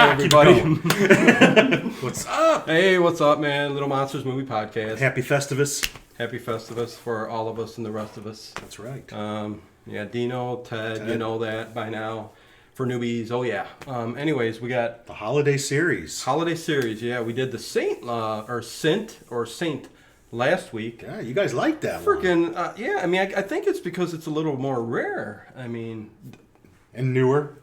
everybody. What's up? Hey, what's up, man? Little Monsters Movie Podcast. Happy Festivus. Happy Festivus for all of us and the rest of us. That's right. Yeah, Dino, Ted, you know that by now. For newbies, oh yeah. Anyways, we got The holiday series. holiday series. Yeah, we did the Saint last week. Yeah, you guys like that one. Freaking yeah. I mean, I think it's because it's a little more rare. I mean, And newer.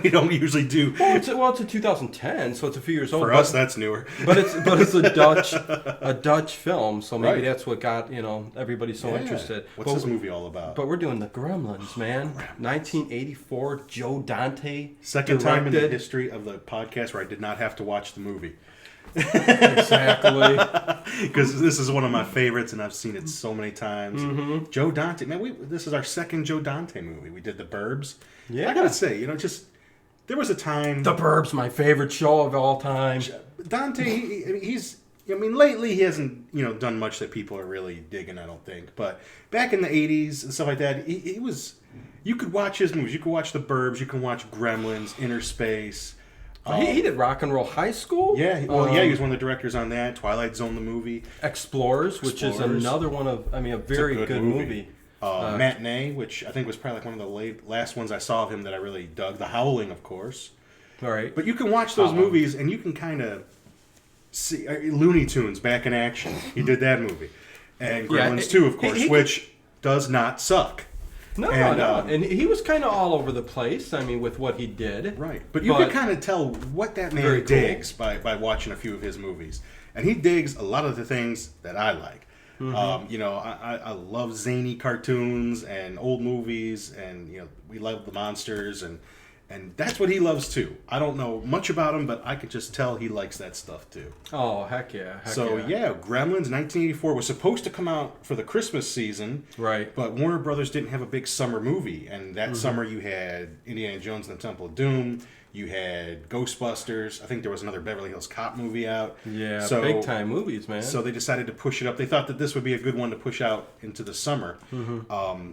We don't usually do. well, it's a 2010, so it's a few years old. For us, that's newer. But it's a Dutch film, so maybe that's what got everybody so interested. What's this movie all about? But we're doing the Gremlins, man. 1984, Joe Dante. Second time in the history of the podcast where I did not have to watch the movie. Exactly. Because this is one of my favorites, and I've seen it so many times. Mm-hmm. Joe Dante, man, this is our second Joe Dante movie. We did The Burbs. Yeah. I gotta say, there was a time. The Burbs, my favorite show of all time. Dante, lately he hasn't, done much that people are really digging, I don't think. But back in the 80s and stuff like that, he was, you could watch his movies. You could watch The Burbs, you can watch Gremlins, Inner Space. He did Rock and Roll High School. Yeah, he was one of the directors on that. Twilight Zone, the movie. Explorers, which is another one of, a very good movie. Matinee, which I think was probably like one of the last ones I saw of him that I really dug. The Howling, of course. All right. But you can watch those movies and you can kind of see Looney Tunes back in action. He did that movie. And Gremlins 2, of course, which does not suck. No. And he was kind of all over the place, with what he did. Right. But you can kind of tell what that man digs by watching a few of his movies. And he digs a lot of the things that I like. Mm-hmm. I love zany cartoons and old movies, and we love the monsters, and that's what he loves too. I don't know much about him, but I could just tell he likes that stuff too. Oh, heck yeah! Gremlins 1984 was supposed to come out for the Christmas season, right? But Warner Brothers didn't have a big summer movie, and that summer you had Indiana Jones and the Temple of Doom. You had Ghostbusters. I think there was another Beverly Hills Cop movie out. Yeah, big time movies, man. So they decided to push it up. They thought that this would be a good one to push out into the summer. Mm-hmm.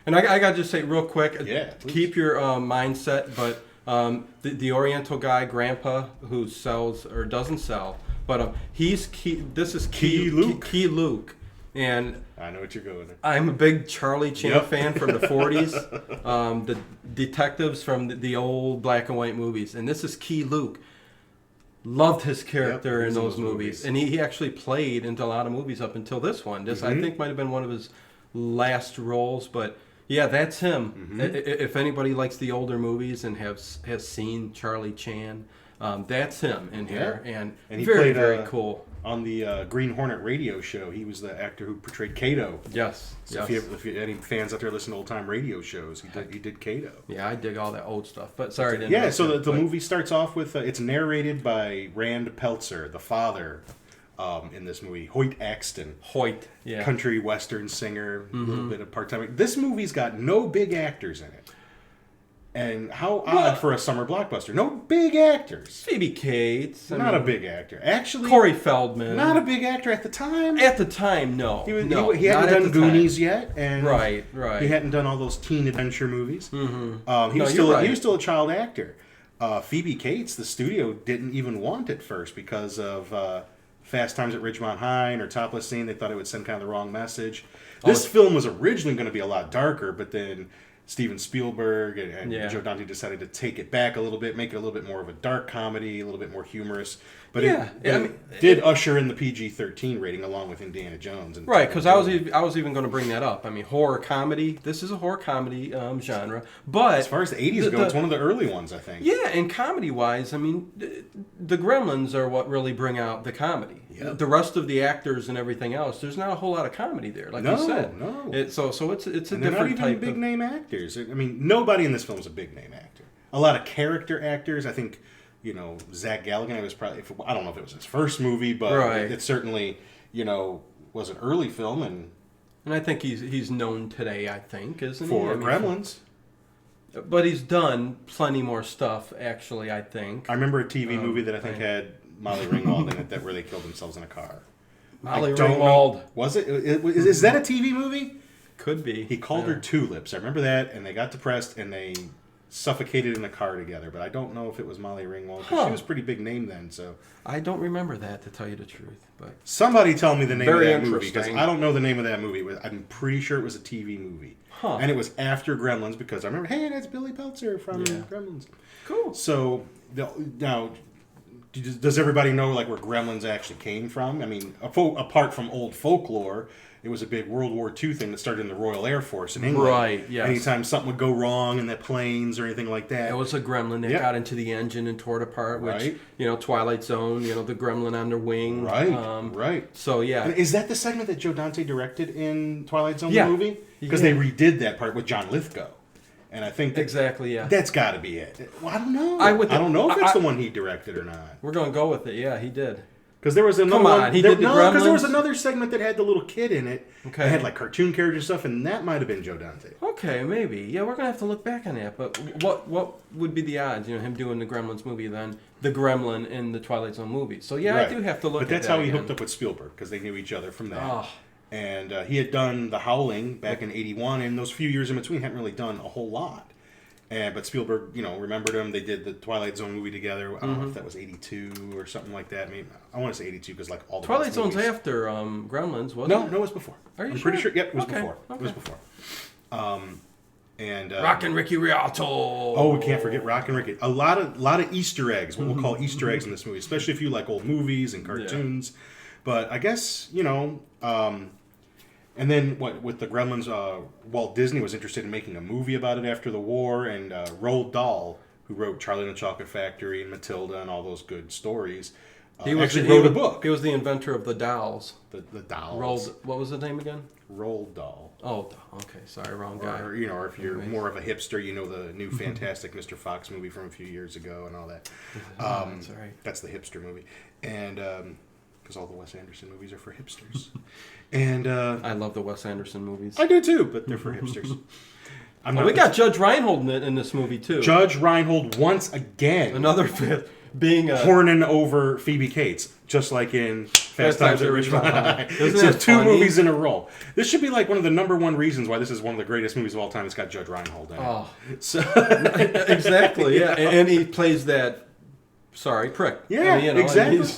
And I got to just say real quick, keep your mindset, but the Oriental guy, Grandpa, who sells or doesn't sell, but he's Key. This is Key Luke. And I know what you're going with. I'm a big Charlie Chan fan from the 40s. The detectives from the old black and white movies. And this is Key Luke. Loved his character in those movies. And he actually played into a lot of movies up until this one. This, I think, might have been one of his last roles. But, yeah, that's him. Mm-hmm. If anybody likes the older movies and has seen Charlie Chan, that's him in here. And he very, played, very cool. On the Green Hornet radio show, he was the actor who portrayed Kato. Yes. So if you any fans out there listen to old-time radio shows, he did Kato. Yeah, I dig all that old stuff. But sorry. So the movie starts off with, it's narrated by Rand Peltzer, the father in this movie. Hoyt Axton. Yeah. Country western singer, a little bit of part-time. This movie's got no big actors in it. And how odd for a summer blockbuster. No big actors. Phoebe Cates. Not a big actor. Actually, Corey Feldman. Not a big actor at the time. At the time, no. He hadn't done Goonies yet. And right. He hadn't done all those teen adventure movies. Mm-hmm. He was still a child actor. Phoebe Cates, the studio didn't even want at first because of Fast Times at Ridgemont High or Topless Scene. They thought it would send kind of the wrong message. This film was originally going to be a lot darker, but then Steven Spielberg and Joe Dante decided to take it back a little bit, make it a little bit more of a dark comedy, a little bit more humorous. But it did usher in the PG-13 rating along with Indiana Jones. Right, because I was even going to bring that up. Horror comedy. This is a horror comedy genre. But as far as the 80s go, it's one of the early ones, I think. Yeah, and comedy-wise, the Gremlins are what really bring out the comedy. Yep. The rest of the actors and everything else, there's not a whole lot of comedy there, like you said. No. So it's a different they're not even type big name actors. Nobody in this film is a big name actor. A lot of character actors. I think, Zach Galligan was probably, I don't know if it was his first movie, but it certainly, was an early film. And I think he's known today, I think, isn't he? For Gremlins. But he's done plenty more stuff, actually, I think. I remember a TV movie that I think had Molly Ringwald in it that where they killed themselves in a car. Molly Ringwald. Was it? Is that a TV movie? Could be. He called her Tulips. I remember that, and they got depressed, and they suffocated in a car together, but I don't know if it was Molly Ringwald, because she was a pretty big name then. So I don't remember that, to tell you the truth. But somebody tell me the name of that movie, because interesting. I don't know the name of that movie. I'm pretty sure it was a TV movie, and it was after Gremlins, because I remember, hey, that's Billy Peltzer from Gremlins. Cool. So now, does everybody know like where Gremlins actually came from? I mean, apart from old folklore, it was a big World War II thing that started in the Royal Air Force in England. Right, yes. Anytime something would go wrong in the planes or anything like that. It was a gremlin that got into the engine and tore it apart, which, Twilight Zone, the gremlin on their wing. Right, right. So, yeah. Is that the segment that Joe Dante directed in Twilight Zone, the movie? Because they redid that part with John Lithgow. And I think that's got to be it. Well, I don't know. I don't know if it's the one he directed or not. We're going to go with it. Yeah, he did. Because there was another one. He did the Gremlins? Because there was another segment that had the little kid in it. Okay. It had like cartoon character stuff, and that might have been Joe Dante. Okay, maybe. Yeah, we're gonna have to look back on that. But what would be the odds? Him doing the Gremlins movie, then the Gremlin in the Twilight Zone movie. So yeah, right. I do have to look. But that's how he hooked up with Spielberg, because they knew each other from that. Oh. And he had done The Howling back in '81, and those few years in between hadn't really done a whole lot. But Spielberg, remembered him. They did the Twilight Zone movie together. I don't know if that was '82 or something like that. Maybe I want to say '82 because all the Twilight Zone's after Gremlins, wasn't it? No, it was before. Are you I'm sure? pretty sure. Yep, it was before. Okay. It was before. Rockin' Ricky Rialto. Oh, we can't forget Rockin' Ricky. A lot of Easter eggs. What we'll call Easter eggs in this movie, especially if you like old movies and cartoons. Yeah. But I guess and then with the Gremlins, Walt Disney was interested in making a movie about it after the war, and Roald Dahl, who wrote Charlie and the Chocolate Factory and Matilda and all those good stories, he wrote a book. He was the inventor of the dolls. The dolls. What was the name again? Roald Dahl. Oh, okay. Sorry, wrong guy. Or if you're more of a hipster, the new Fantastic Mr. Fox movie from a few years ago and all that. That's right. That's the hipster movie. And because all the Wes Anderson movies are for hipsters. And I love the Wes Anderson movies. I do too, but they're for hipsters. We got Judge Reinhold in this movie too. Judge Reinhold once again. Another being horning over Phoebe Cates, just like in Fast Times at Ridgemont High. So two movies in a row. This should be like one of the #1 reasons why this is one of the greatest movies of all time. It's got Judge Reinhold in it. Oh, so exactly, yeah, and he plays that prick. Yeah, exactly.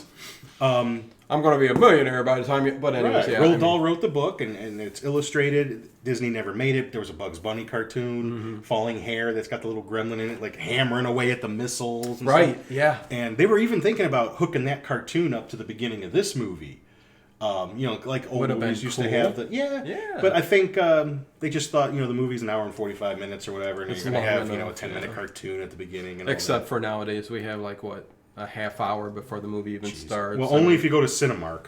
I'm going to be a millionaire by the time But anyways, right. Roald Dahl wrote the book, and it's illustrated. Disney never made it. There was a Bugs Bunny cartoon, falling hair, that's got the little gremlin in it, like hammering away at the missiles. And stuff. Yeah. And they were even thinking about hooking that cartoon up to the beginning of this movie. Like old movies used to have the... Yeah. But I think they just thought, the movie's an hour and 45 minutes or whatever, and you're going to have, a 10-minute cartoon at the beginning. And except for nowadays, we have a half hour before the movie even starts. Well, only if you go to Cinemark.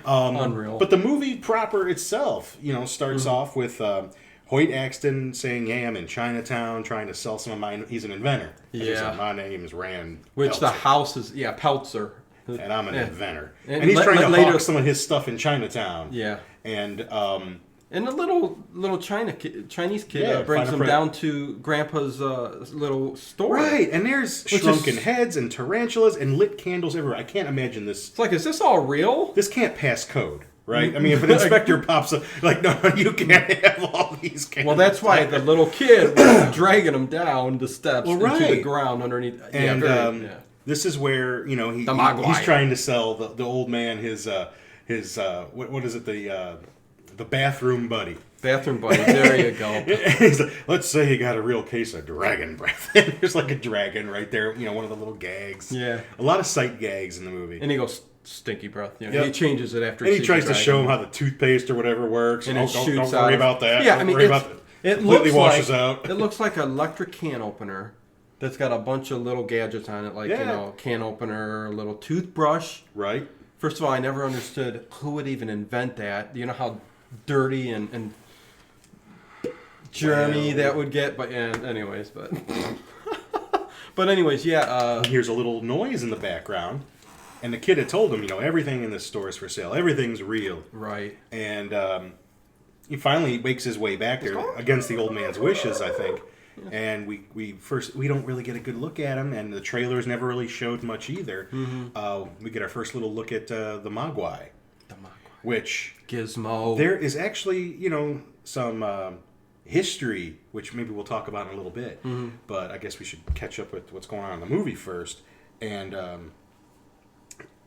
Unreal. But the movie proper itself, starts off with Hoyt Axton saying, "Hey, I'm in Chinatown trying to sell some of mine." He's an inventor. Yeah. My name is Rand. Which Peltzer. the house is, Peltzer. And I'm an inventor. And he's trying to hawk some of his stuff in Chinatown. Yeah. And a little Chinese kid brings him down to Grandpa's little store. Right, and there's shrunken heads and tarantulas and lit candles everywhere. I can't imagine this. It's like, is this all real? This can't pass code, right? I mean, if an inspector pops up, no, you can't have all these candles. Well, that's why the little kid was dragging him down the steps into the ground underneath. And this is where, he's trying to sell the old man his what is it, the bathroom buddy. Bathroom buddy, there you go. He's like, let's say you got a real case of dragon breath. And there's like a dragon right there, one of the little gags. Yeah. A lot of sight gags in the movie. And he goes, stinky breath. He changes it after he sees the dragon. And he tries to show him how the toothpaste or whatever works. And don't worry about that. Yeah, don't worry about that. It completely washes out. It looks like an electric can opener that's got a bunch of little gadgets on it, like, can opener, a little toothbrush. Right. First of all, I never understood who would even invent that. You know how dirty and germy that would get, but anyways, here's a little noise in the background, and the kid had told him, everything in this store is for sale, everything's real, right? And he finally makes his way back there against the old man's wishes, I think. And we don't really get a good look at him, and the trailers never really showed much either. We get our first little look at the Mogwai. Which Gizmo. There is actually, some history, which maybe we'll talk about in a little bit. Mm-hmm. But I guess we should catch up with what's going on in the movie first. And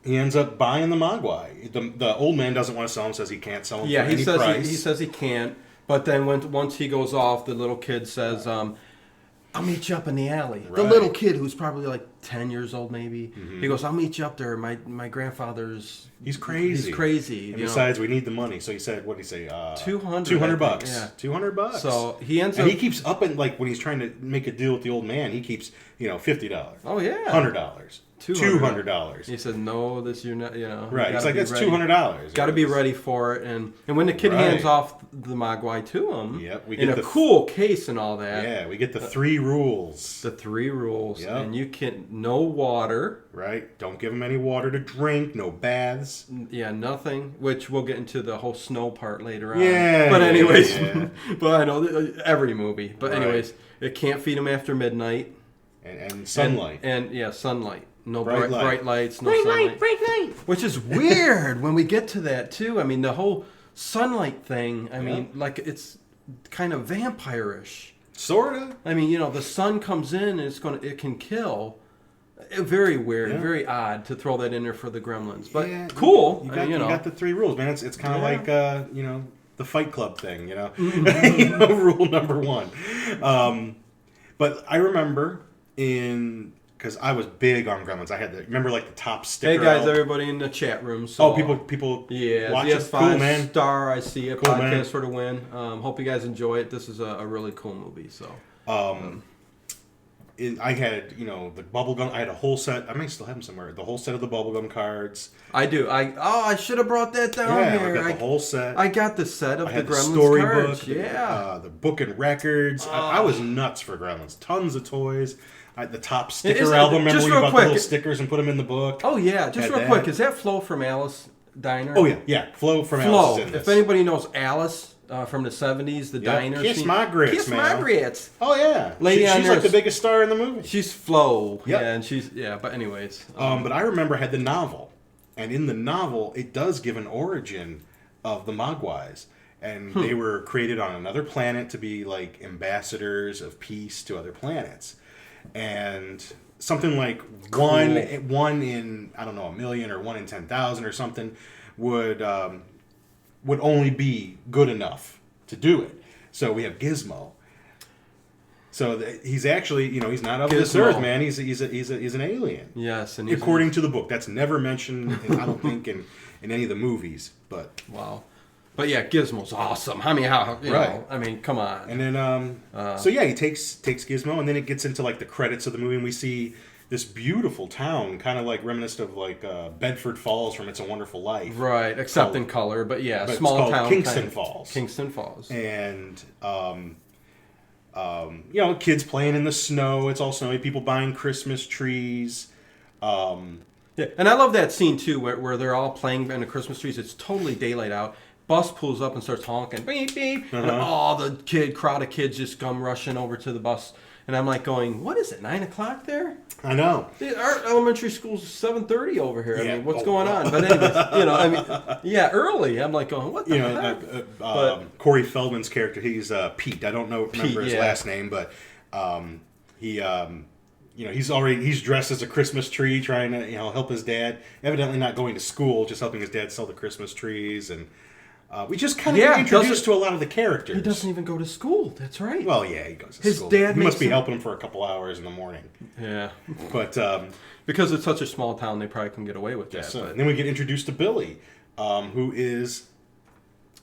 he ends up buying the Mogwai. The old man doesn't want to sell him, says he can't sell him for any price. He says he can't. But then once he goes off, the little kid says, I'll meet you up in the alley. Right. The little kid, who's probably like 10 years old maybe, he goes, I'll meet you up there. My grandfather's... He's crazy. He's crazy. And besides, we need the money. So he said, what did he say? $200 bucks. Yeah. $200. So he ends and up... he keeps up and like when he's trying to make a deal with the old man, he keeps, $50. Oh, yeah. $100. $200. He said, no, you're not, Right. He's like, that's $200. Got to be ready for it. And when the kid hands off the Mogwai to him, we get in a cool case and all that. Yeah, we get the 3 rules. The 3 rules. Yep. And you can, no water. Right. Don't give him any water to drink. No baths. Yeah, nothing. Which we'll get into the whole snow part later on. Yeah. But anyways, but I know every movie. But anyways, it can't feed him after midnight. And sunlight. And sunlight. No bright lights, no sunlight. Bright light. Which is weird when we get to that, too. I mean, the whole sunlight thing, like, it's kind of vampire-ish. Sort of. I mean, the sun comes in and it can kill. Very weird, very odd to throw that in there for the Gremlins. But cool. You got the 3 rules, man. It's kind of like, the Fight Club thing, Mm-hmm. Rule number 1. But I remember because I was big on Gremlins. I had remember like the top sticker. Hey guys, everybody in the chat room. So, people watch it. Cool, man. Star, I see a cool, podcast man. for the win. Hope you guys enjoy it. This is a really cool movie. So, I had the bubblegum. I had a whole set. I may still have them somewhere. The whole set of the bubblegum cards. I do. I should have brought that down here. I got the whole set. I got the set of the Gremlins storybook. cards. Yeah, the book and records. I was nuts for Gremlins. Tons of toys. The top sticker album. Remember when you bought the little stickers and put them in the book? Oh yeah, just real quick. Is that Flo from Alice Diner? Oh yeah. Flo from Alice. In this. If anybody knows Alice from the '70s, the diner. Kiss my grits, Kiss man. my grits. Oh yeah, she's like the biggest star in the movie. She's Flo. Yep. Yeah, and but anyways. But I remember I had the novel, and in the novel it does give an origin of the Mogwais. And they were created on another planet to be like ambassadors of peace to other planets. And something like one in I don't know 1,000,000 or 1 in 10,000 or something would only be good enough to do it. So we have Gizmo. So he's actually he's not of this earth, man. He's an alien. Yes, and according to the book, that's never mentioned. I don't think in any of the movies. But wow. But yeah, Gizmo's awesome. I mean, how you know? I mean, come on. And then, so yeah, he takes Gizmo, and then it gets into like the credits of the movie, and we see this beautiful town, kind of like reminiscent of like Bedford Falls from It's a Wonderful Life, right? Except in color, but yeah, small town. Kingston Falls. Kingston Falls. And kids playing in the snow. It's all snowy. People buying Christmas trees. Yeah, and I love that scene too, where they're all playing in the Christmas trees. It's totally daylight out. Bus pulls up and starts honking, beep beep, and all the crowd of kids just come rushing over to the bus, and I'm like going, "What is it? 9 o'clock there?" I know. Our elementary school's 7:30 over here. I mean, what's going on? But anyways, early. I'm like going, "What the heck?" Corey Feldman's character, he's Pete. I don't remember his last name, but he's dressed as a Christmas tree, trying to help his dad. Evidently not going to school, just helping his dad sell the Christmas trees and. We just kind of get introduced to a lot of the characters. He doesn't even go to school. That's right. Well, yeah, he goes to his school. Dad he must be helping him for a couple hours in the morning. Yeah. But because it's such a small town, they probably can get away with that. But. And then we get introduced to Billy, who is,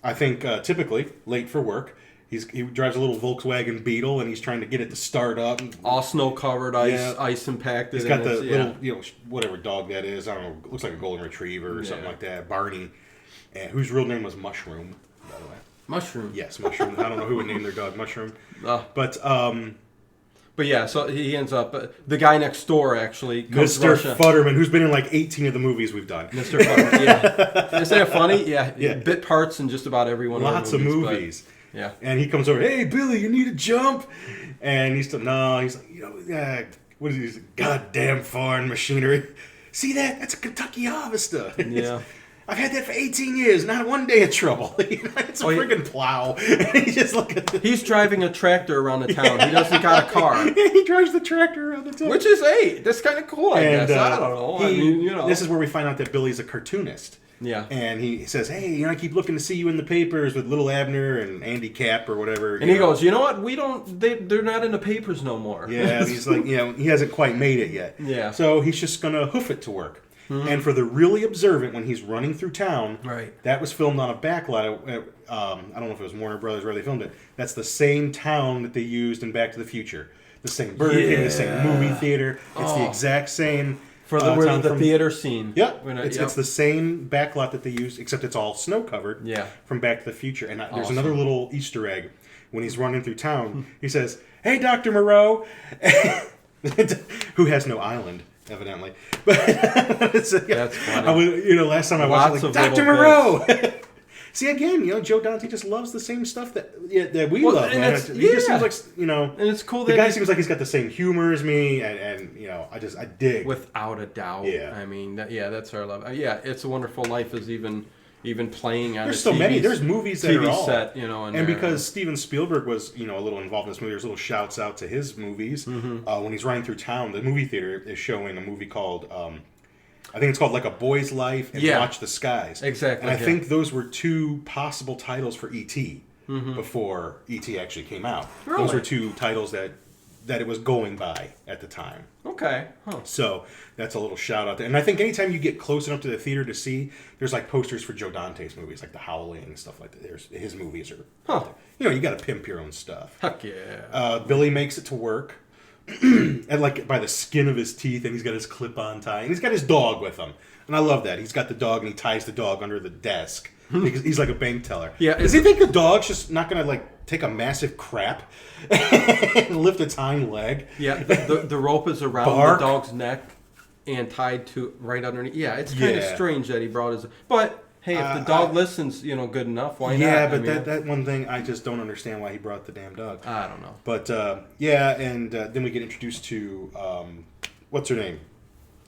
I think, typically late for work. He drives a little Volkswagen Beetle, and he's trying to get it to start up. All snow-covered, ice impacted. He's got the little, whatever dog that is. I don't know. Looks like a golden retriever or something like that. Barney. And whose real name was Mushroom, by the way. Mushroom. Yes, Mushroom. I don't know who would name their dog Mushroom. But yeah, so he ends up the guy next door actually. Mr. Futterman, who's been in like 18 of the movies we've done. Mr. Futterman, yeah. Isn't that funny? Yeah. Bit parts in just about every one. Lots of movies. But, yeah. And he comes over. Hey, Billy, you need a jump? And he's like, what is this goddamn foreign machinery? See that? That's a Kentucky harvester. Yeah. I've had that for 18 years, not one day of trouble. It's a friggin' plow. And he just look at He's driving a tractor around the town. He doesn't got a car. He drives the tractor around the town. Which is, hey, that's kind of cool, I guess. I don't know. This is where we find out that Billy's a cartoonist. Yeah. And he says, hey, I keep looking to see you in the papers with Little Abner and Andy Capp or whatever. And he goes, you know what? They're not in the papers no more. Yeah, and he's like, he hasn't quite made it yet. Yeah. So he's just going to hoof it to work. Mm-hmm. And for the really observant, when he's running through town, that was filmed on a backlot. I don't know if it was Warner Brothers where they filmed it. That's the same town that they used in Back to the Future. The same Burger King, the same movie theater. It's the exact same... For the theater scene. Yep. It's the same backlot that they use, except it's all snow-covered from Back to the Future. And there's another little Easter egg. When he's running through town, he says, hey, Dr. Moreau, who has no island. Evidently, but that's funny. Last time I watched, Dr. Moreau. See again, Joe Dante just loves the same stuff that we love. Man. He just seems like and it's cool. The guy seems like he's got the same humor as me, and I dig without a doubt. Yeah, I mean, that's our love. It's a Wonderful Life is even playing on. There's so many. There's movies that TV are all set, and because Steven Spielberg was a little involved in this movie. There's little shouts out to his movies. Mm-hmm. When he's running through town, the movie theater is showing a movie called I think it's called Like a Boy's Life and Watch the Skies. Exactly. And I think those were two possible titles for E.T. Before E.T. actually came out. Really? Those were two titles that it was going by at the time. Okay. Huh. So that's a little shout out there. And I think anytime you get close enough to the theater to see, there's like posters for Joe Dante's movies, like The Howling and stuff like that. There's his movies are. Huh. You got to pimp your own stuff. Heck yeah. Billy makes it to work. And like by the skin of his teeth, and he's got his clip-on tie, and he's got his dog with him, and I love that. He's got the dog, and he ties the dog under the desk because he's like a bank teller. Yeah, does he think the dog's just not gonna like take a massive crap and lift its hind leg? Yeah, the rope is around the dog's neck and tied to right underneath. Yeah, it's kind of strange that he brought his. But hey, if the dog listens, good enough, why not? Yeah, but that one thing, I just don't understand why he brought the damn dog. I don't know. But, and then we get introduced to, what's her name?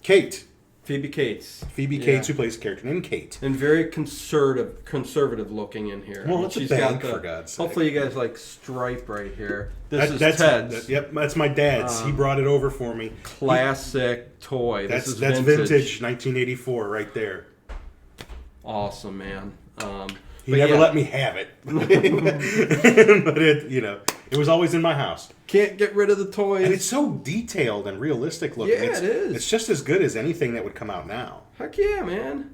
Kate. Phoebe Cates. Phoebe Cates, who plays a character named Kate. And very conservative looking in here. Well, it's a bank, for God's sake. Hopefully you guys like stripe right here. That's Ted's. Yep, that's my dad's. He brought it over for me. Classic toy. That's vintage 1984 right there. Awesome, man. He never let me have it, but it was always in my house. Can't get rid of the toys. And it's so detailed and realistic looking. Yeah, it is. It's just as good as anything that would come out now. Heck yeah, man.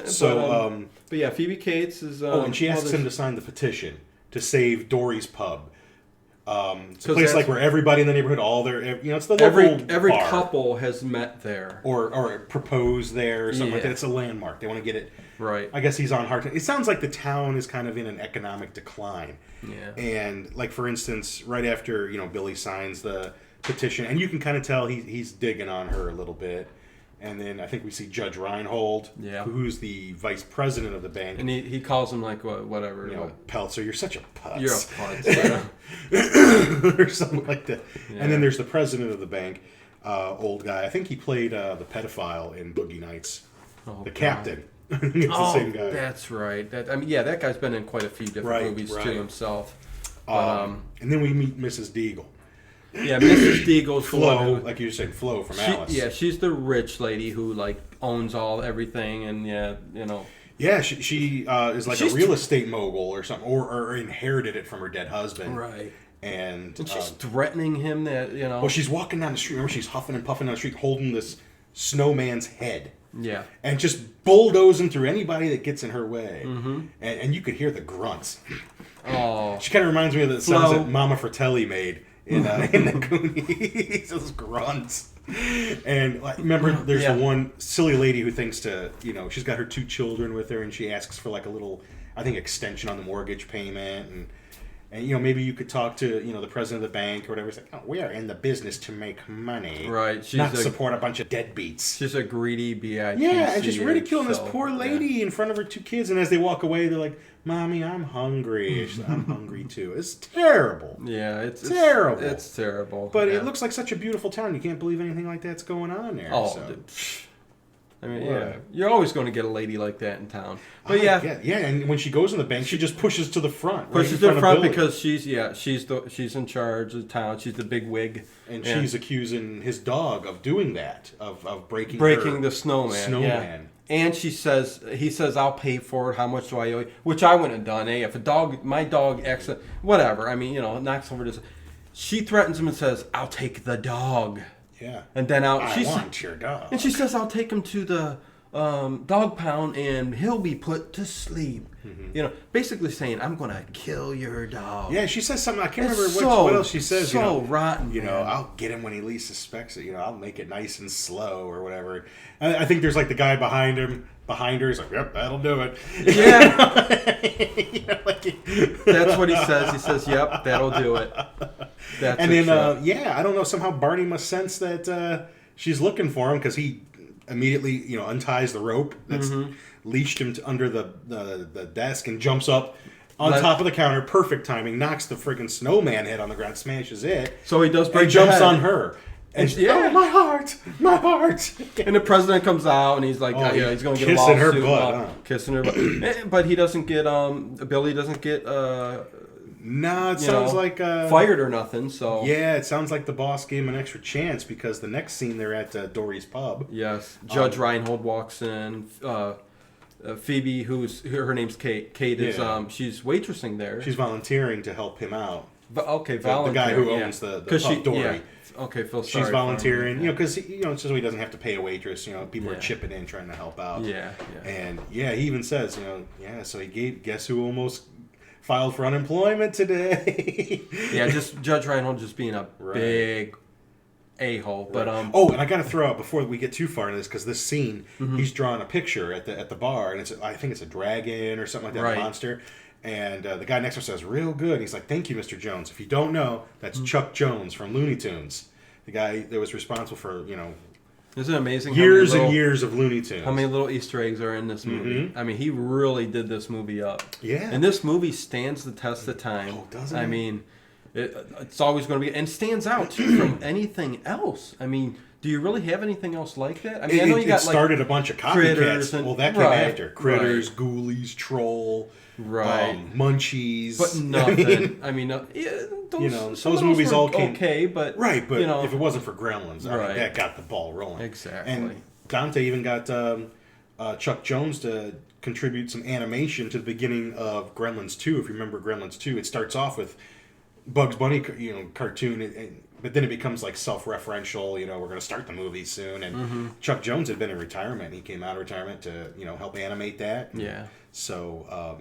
So, but yeah, Phoebe Cates is. And she asks him to sign the petition to save Dory's Pub. It's a place like where everybody in the neighborhood, it's the local every bar. couple has met there or proposed there or something like that. It's a landmark. They want to get it right. I guess he's on hard time. It sounds like the town is kind of in an economic decline. Yeah. And like for instance, right after Billy signs the petition, and you can kind of tell he's digging on her a little bit. And then I think we see Judge Reinhold, who's the vice president of the bank. And he calls him like whatever. Peltzer, you're such a putz. You're a putz. Or something like that. Yeah. And then there's the president of the bank, old guy. I think he played the pedophile in Boogie Nights. The captain. It's the same guy. That's right. That guy's been in quite a few different movies too himself. But, and then we meet Mrs. Deagle. Yeah, Mrs. Deagle's Flo, like you were saying, Flo from Alice. Yeah, she's the rich lady who owns everything, and Yeah, she is like a real estate mogul or something, or inherited it from her dead husband. Right. And she's threatening him that Well, she's walking down the street. Remember, she's huffing and puffing down the street, holding this snowman's head. Yeah. And just bulldozing through anybody that gets in her way. Mm-hmm. And you could hear the grunts. Oh. She kind of reminds me of the sounds that Mama Fratelli made. In the Goonies, those grunts. And remember, there's the one silly lady who thinks she's got her 2 children with her, and she asks for like a little, I think, extension on the mortgage payment, and maybe you could talk to the president of the bank or whatever. It's like, we are in the business to make money, right? Not support a bunch of deadbeats. She's a greedy bitch. Yeah, and just ridiculing this poor lady in front of her 2 kids, and as they walk away, they're like, "Mommy, I'm hungry." She's like, I'm hungry too. It's terrible. Yeah, it's terrible. It's terrible. But it looks like such a beautiful town. You can't believe anything like that's going on there. Oh, I mean, yeah, you're always going to get a lady like that in town. But yeah, and when she goes in the bank, she just pushes to the front. Pushes to the front because she's in charge of the town. She's the big wig, and she's accusing his dog of doing that, of breaking the snowman. Yeah. And he says, I'll pay for it. How much do I owe you? Which I wouldn't have done. If my dog accident, whatever. I mean, knocks over this. She threatens him and says, I'll take the dog. Yeah. And then I want your dog. And she says, I'll take him to the dog pound and he'll be put to sleep. Mm-hmm. Basically saying, I'm going to kill your dog. Yeah, she says something. I can't remember what else she says. So rotten. I'll get him when he least suspects it. I'll make it nice and slow or whatever. I think there's like the guy behind her. He's like, yep, that'll do it. Yeah. That's what he says. He says, yep, that'll do it. And then, I don't know. Somehow Barney must sense that she's looking for him because he immediately, unties the rope that's leashed him under the desk and jumps up on top of the counter. Perfect timing. Knocks the friggin' snowman head on the ground, smashes it. So he does break and jumps head. on her. And oh, my heart. And the president comes out and he's like, he's going to get a lawsuit. Kissing her butt. Kissing her butt. But he doesn't get, Billy doesn't get, no, it sounds like... fired or nothing, so... Yeah, it sounds like the boss gave him an extra chance because the next scene they're at Dory's pub. Yes. Judge Reinhold walks in. Phoebe, her name's Kate. Kate is, she's waitressing there. She's volunteering to help him out. Volunteering. The guy who owns the pub, Dory. Yeah. Okay, Phil. Sorry. She's volunteering, because it's so he doesn't have to pay a waitress. People are chipping in trying to help out. Yeah. And he even says, so he guess who almost filed for unemployment today. Just Judge Reinhold just being a big a-hole. But and I got to throw out before we get too far into this because this scene, he's drawing a picture at the bar, and I think it's a dragon or something like that, a monster. And the guy next to him says, real good. He's like, thank you, Mr. Jones. If you don't know, that's Chuck Jones from Looney Tunes. The guy that was responsible for, Isn't it amazing? Years and years of Looney Tunes. How many little Easter eggs are in this movie? Mm-hmm. I mean, he really did this movie up. Yeah. And this movie stands the test of time. Oh, doesn't it? I mean, it's always going to be... And stands out, too, from anything else. I mean... Do you really have anything else like that? I mean, I know you got started a bunch of copycats. Well, that came after Critters, Ghoulies, Troll, Munchies, but nothing. Those movies all came okay, but but if it wasn't for Gremlins, that got the ball rolling. Exactly. And Dante even got Chuck Jones to contribute some animation to the beginning of Gremlins 2. If you remember Gremlins 2, it starts off with Bugs Bunny, cartoon. But then it becomes like self-referential, we're going to start the movie soon. And Chuck Jones had been in retirement. He came out of retirement to, help animate that. Yeah. So,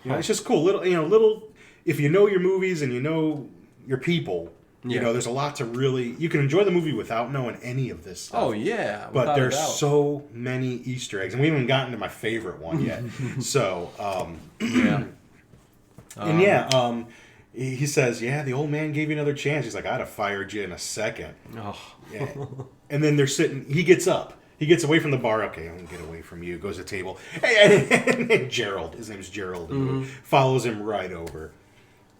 it's just cool. Little, if you know your movies and you know your people, there's a lot to really, you can enjoy the movie without knowing any of this stuff. Oh, yeah. But there's so many Easter eggs. And we haven't gotten to my favorite one yet. So, he says, the old man gave you another chance. He's like, I'd have fired you in a second. Oh. Yeah. And then they're sitting, he gets up. He gets away from the bar. Okay, I'm going to get away from you. Goes to the table. And Gerald, his name's Gerald, follows him right over,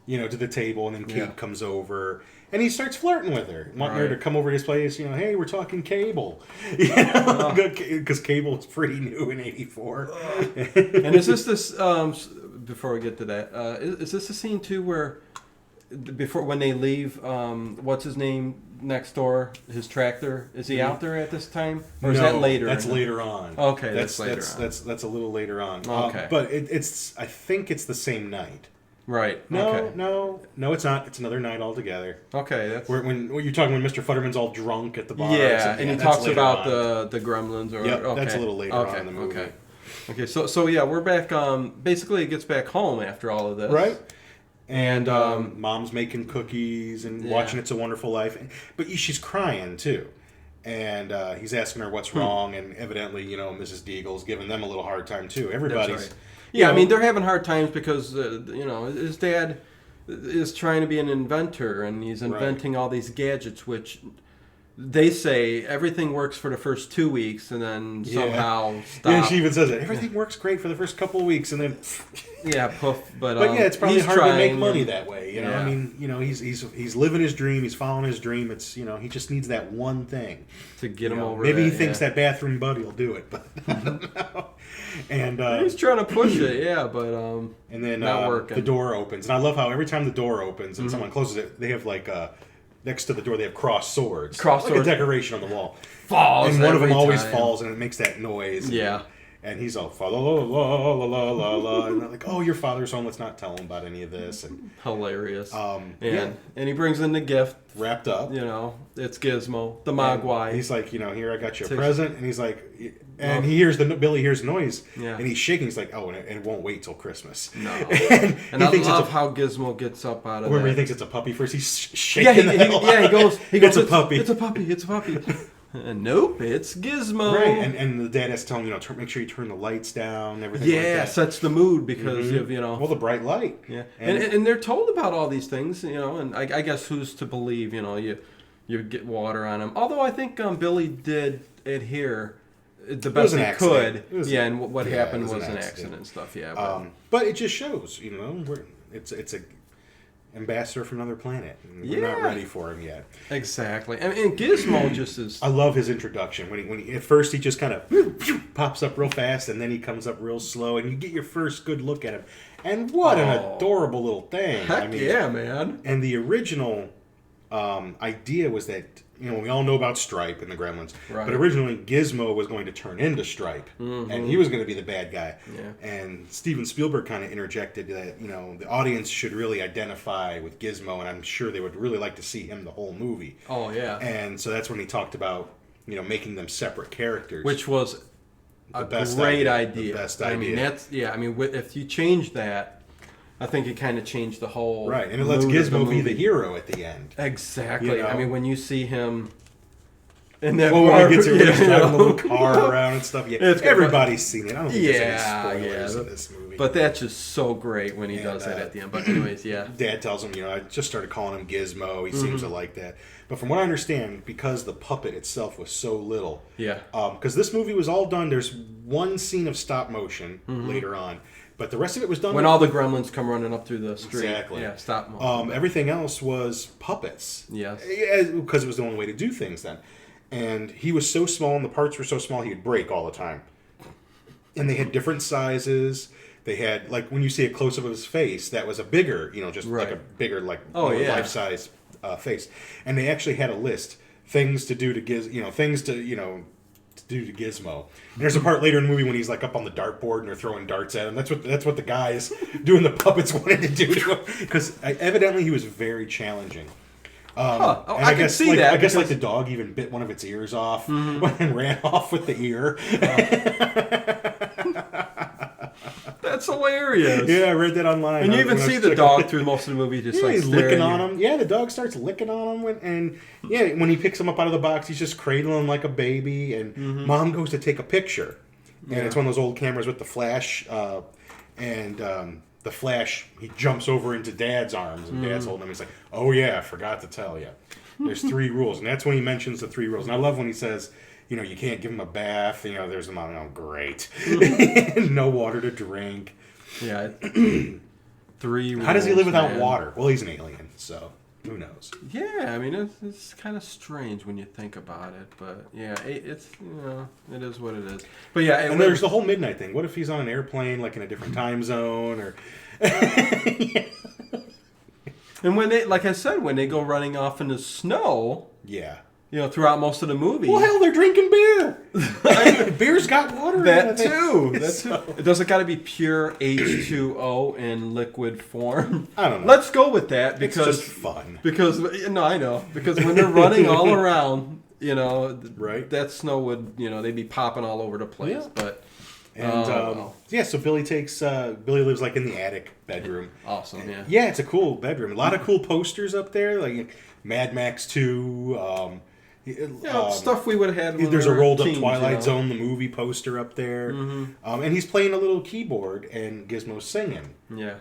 to the table. And then Kate comes over. And he starts flirting with her, wanting her to come over to his place. Hey, we're talking cable. Because cable is pretty new in '84. And is this before we get to that, is this a scene too where when they leave, what's his name next door, his tractor, is he out there at this time, or is that later? That's later on. Okay, that's later on. That's a little later on. Okay, but it's I think it's the same night. Right. No, it's not. It's another night altogether. Okay, that's when you're talking when Mr. Futterman's all drunk at the bar. Yeah, and he talks about the Gremlins. That's a little later on in the movie. Okay, so we're back. Basically, it gets back home after all of this, right? And Mom's making cookies and watching It's a Wonderful Life, but she's crying too. And he's asking her what's wrong, and evidently, Mrs. Deagle's giving them a little hard time too. Everybody's, I mean, they're having hard times because his dad is trying to be an inventor, and he's inventing all these gadgets, which they say everything works for the first 2 weeks and then somehow stop. Yeah, she even says it. Everything works great for the first couple of weeks and then... Yeah, poof. But yeah, it's probably hard to make money and, that way. You know, I mean, he's living his dream. He's following his dream. It's he just needs that one thing to get him over. Maybe he thinks that bathroom buddy will do it, but I don't know. And he's trying to push it, but and then not working. The door opens, and I love how every time the door opens and someone closes it, they have like next to the door they have crossed swords, like a decoration on the wall. Falls, and one of them always falls, and it makes that noise. Yeah. And he's all la la la la la la la, and they're like, "Oh, your father's home. Let's not tell him about any of this." And hilarious. And he brings in the gift wrapped up. It's Gizmo, the Mogwai. And he's like, here I got you a present, and he's like, and he hears Billy hears noise, and he's shaking. He's like, oh, and it won't wait till Christmas. No. and I love how Gizmo gets up out of Remember, that. he thinks it's a puppy first. He's shaking. He goes. It's a puppy. It's a puppy. It's a puppy. Nope, it's Gizmo. Right, and the dad has to tell him, make sure you turn the lights down, everything like that. Sets the mood because of, Well, the bright light. Yeah, and they're told about all these things, and I guess who's to believe, you get water on him. Although I think Billy did adhere the best he could. And what happened was an accident and stuff, But it just shows, it's a ambassador from another planet. We're not ready for him yet. Exactly. And Gizmo just is... I love his introduction. When he at first he just kind of pops up real fast, and then he comes up real slow, and you get your first good look at him. And what an adorable little thing. Heck yeah, man. And the original idea was that, we all know about Stripe and the Gremlins, but originally Gizmo was going to turn into Stripe, and he was going to be the bad guy. Yeah. And Steven Spielberg kind of interjected that, the audience should really identify with Gizmo, and I'm sure they would really like to see him the whole movie. Oh, yeah. And so that's when he talked about, making them separate characters. Which was a great idea. The best idea. If you change that, I think it kind of changed the whole... Right, and it lets Gizmo be the hero at the end. Exactly. I mean, when you see him in that when he gets driving the little car around and stuff. Yeah, everybody's seen it. I don't think there's any spoilers in this movie. But that's just so great when he does that at the end. But anyways, Dad tells him, I just started calling him Gizmo. He seems to like that. But from what I understand, because the puppet itself was so little... Yeah. Because this movie was all done... There's one scene of stop motion later on. But the rest of it was done... When all the gremlins come running up through the street. Exactly. Yeah, stop motion. Everything else was puppets. Yes. Because it was the only way to do things then. And he was so small and the parts were so small he would break all the time. And they had different sizes. They had, like, when you see a close-up of his face, that was a bigger, like a bigger, life-size face. And they actually had a list. Things to do to do to Gizmo. And there's a part later in the movie when he's like up on the dartboard and they're throwing darts at him. That's what the guys doing the puppets wanted to do to him, because evidently he was very challenging. I can see that. I guess like the dog even bit one of its ears off and ran off with the ear. That's hilarious. Yeah, I read that online. And you even see the dog through most of the movie just like he's licking on him. Yeah, the dog starts licking on him. And when he picks him up out of the box, he's just cradling him like a baby. And Mom goes to take a picture. And it's one of those old cameras with the flash. The flash, he jumps over into Dad's arms. And Dad's holding him. He's like, oh yeah, I forgot to tell you. There's 3 rules. And that's when he mentions the 3 rules. And I love when he says... you can't give him a bath. There's a mom. Oh, great. No water to drink. Yeah. 3 rules. How does he live without water? Well, he's an alien, so who knows? Yeah, I mean, it's kind of strange when you think about it. But, yeah, it's, it is what it is. But, yeah. And there's the whole midnight thing. What if he's on an airplane, like in a different time zone? Or... And when they, like I said, when they go running off in the snow... Yeah. Throughout most of the movie. Well, hell, they're drinking beer. Beer's got water in it. That too. Does it got to be pure H2O in liquid form? I don't know. Let's go with that because it's just fun. Because I know. Because when they're running all around, right? That snow would, they'd be popping all over the place. Yeah. But so Billy lives like in the attic bedroom. Awesome. Yeah. Yeah, it's a cool bedroom. A lot of cool posters up there, like Mad Max 2. Stuff we would have had. When there's a rolled up teens, Twilight Zone, the movie poster up there, and he's playing a little keyboard, and Gizmo's singing. Yeah.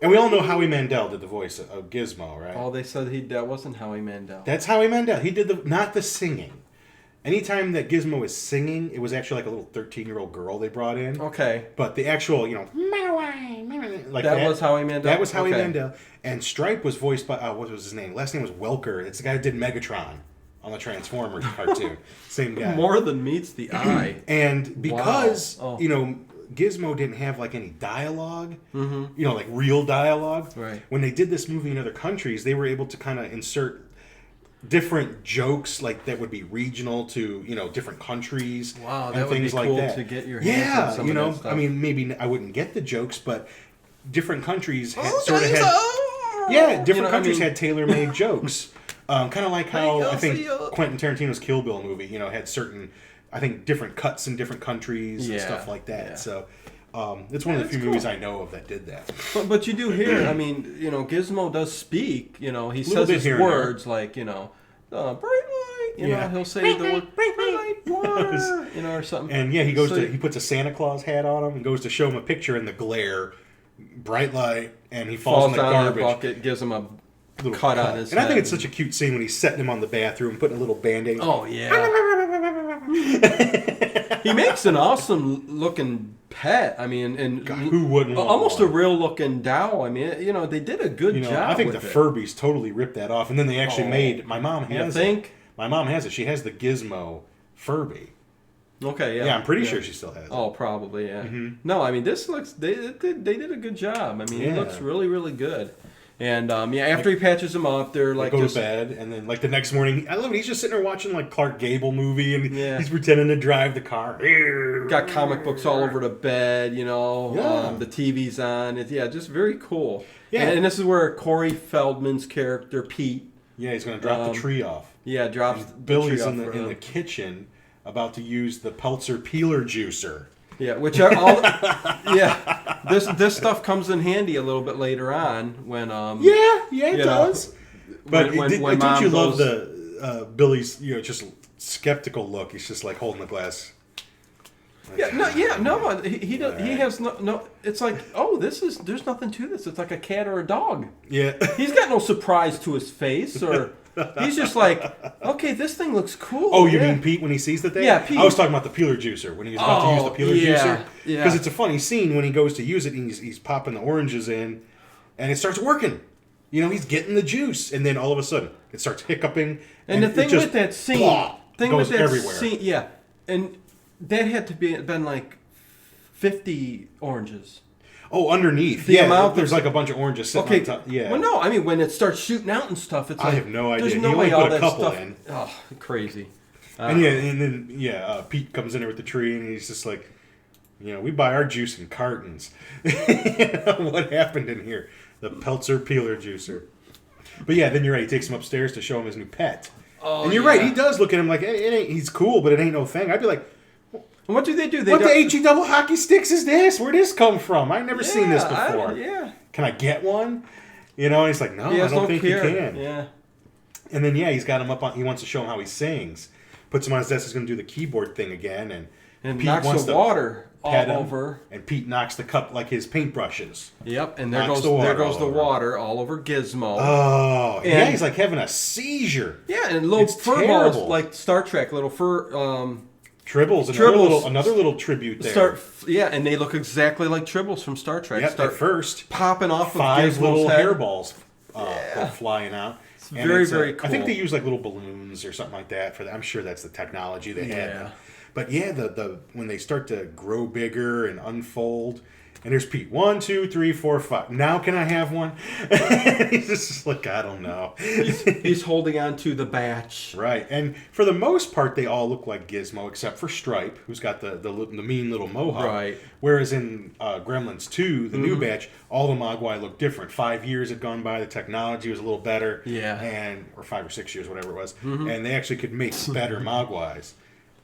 And we all know Howie Mandel did the voice of Gizmo, right? Oh, they said that wasn't Howie Mandel. That's Howie Mandel. He did not the singing. Anytime that Gizmo was singing, it was actually like a little 13-year-old girl they brought in. Okay. But the actual, like that was Howie Mandel? That was Howie Mandel. And Stripe was voiced by, what was his name? Last name was Welker. It's the guy who did Megatron on the Transformers cartoon. Same guy. More than meets the eye. And because, Gizmo didn't have like any dialogue, like real dialogue. Right. When they did this movie in other countries, they were able to kind of insert different jokes like that would be regional to different countries. Wow, and that would be things like cool that. to get your hands on some of that stuff. I mean, maybe I wouldn't get the jokes, but different countries sort of had different countries had tailor-made jokes. Kind of like how I think Quentin Tarantino's Kill Bill movie, had certain, I think, different cuts in different countries and stuff like that. Yeah. So it's one of the few movies I know of that did that. But you do hear, I mean, Gizmo does speak. He says his words like, bright light. He'll say the word bright light, water, or something. And he goes he puts a Santa Claus hat on him and goes to show him a picture in the glare, bright light, and he falls in the garbage. The bucket, gives him a little cut on his head. And I think it's such a cute scene when he's setting him on the bathroom, putting a little Band-Aid. Oh, yeah. He makes an awesome looking pet. I mean, and God, who wouldn't want almost one? A real looking Dow. I mean, they did a good job. I think the Furbies totally ripped that off, and then they actually made. My mom has it. My mom has it. She has the Gizmo Furby. Okay, yeah. Yeah, I'm pretty sure she still has it. Oh, probably, yeah. Mm-hmm. No, I mean, this looks. They did a good job. I mean, it looks really, really good. And after he patches them up, they're like go to bed, and then like the next morning, I love it. He's just sitting there watching like Clark Gable movie, and he's pretending to drive the car. Got comic books all over the bed, the TV's on. It's just very cool. Yeah, and this is where Corey Feldman's character Pete. Yeah, he's going to drop the tree off. Yeah, drops. Billy's in the kitchen about to use the Peltzer peeler juicer. Yeah, which are all. This stuff comes in handy a little bit later on when. It does. But don't you love the Billy's just skeptical look? He's just like holding the glass. He does. He has no. It's like, there's nothing to this. It's like a cat or a dog. Yeah. He's got no surprise to his face or. He's just like, okay, this thing looks cool. Oh, you mean Pete when he sees the thing? Yeah, Pete. I was talking about the peeler juicer when he was about to use the peeler juicer. Because it's a funny scene when he goes to use it and he's popping the oranges in, and it starts working. He's getting the juice, and then all of a sudden it starts hiccuping. And the thing with that scene, goes everywhere. And that had to been like 50 oranges. Oh, underneath. There's like a bunch of oranges sitting on top. Yeah. Well, no, I mean, when it starts shooting out and stuff, it's like... I have no idea. There's no he way only all put a that couple stuff... in. Oh, crazy. Pete comes in there with the tree, and he's just like, we buy our juice in cartons. What happened in here? The Peltzer peeler juicer. But then you're right. He takes him upstairs to show him his new pet. Oh, and you're right. He does look at him like, he's cool, but it ain't no thing. I'd be like... And what do? What the HE double hockey sticks is this? Where'd this come from? I've never seen this before. Can I get one? And he's like, no, I don't think you can. Yeah. And then he's got him up on. He wants to show him how he sings. Puts him on his desk. He's going to do the keyboard thing again, and Pete knocks the water all over. And Pete knocks the cup like his paintbrushes. Yep. And there goes the water all over Gizmo. Oh, and he's like having a seizure. Yeah, and little fur balls like Star Trek, little fur. Tribbles, another little tribute there. And they look exactly like Tribbles from Star Trek. Yep, at first popping off 5 little head. hairballs go flying out. It's very cool. I think they use like little balloons or something like that for that. I'm sure that's the technology they had. But the when they start to grow bigger and unfold, and there's Pete. 1, 2, 3, 4, 5. Now can I have one? He's just like, I don't know. He's holding on to the batch. Right. And for the most part, they all look like Gizmo, except for Stripe, who's got the mean little mohawk. Right. Whereas in Gremlins 2, the new batch, all the Mogwai look different. 5 years had gone by. The technology was a little better. Yeah. Or 5 or 6 years, whatever it was. Mm-hmm. And they actually could make better Mogwais.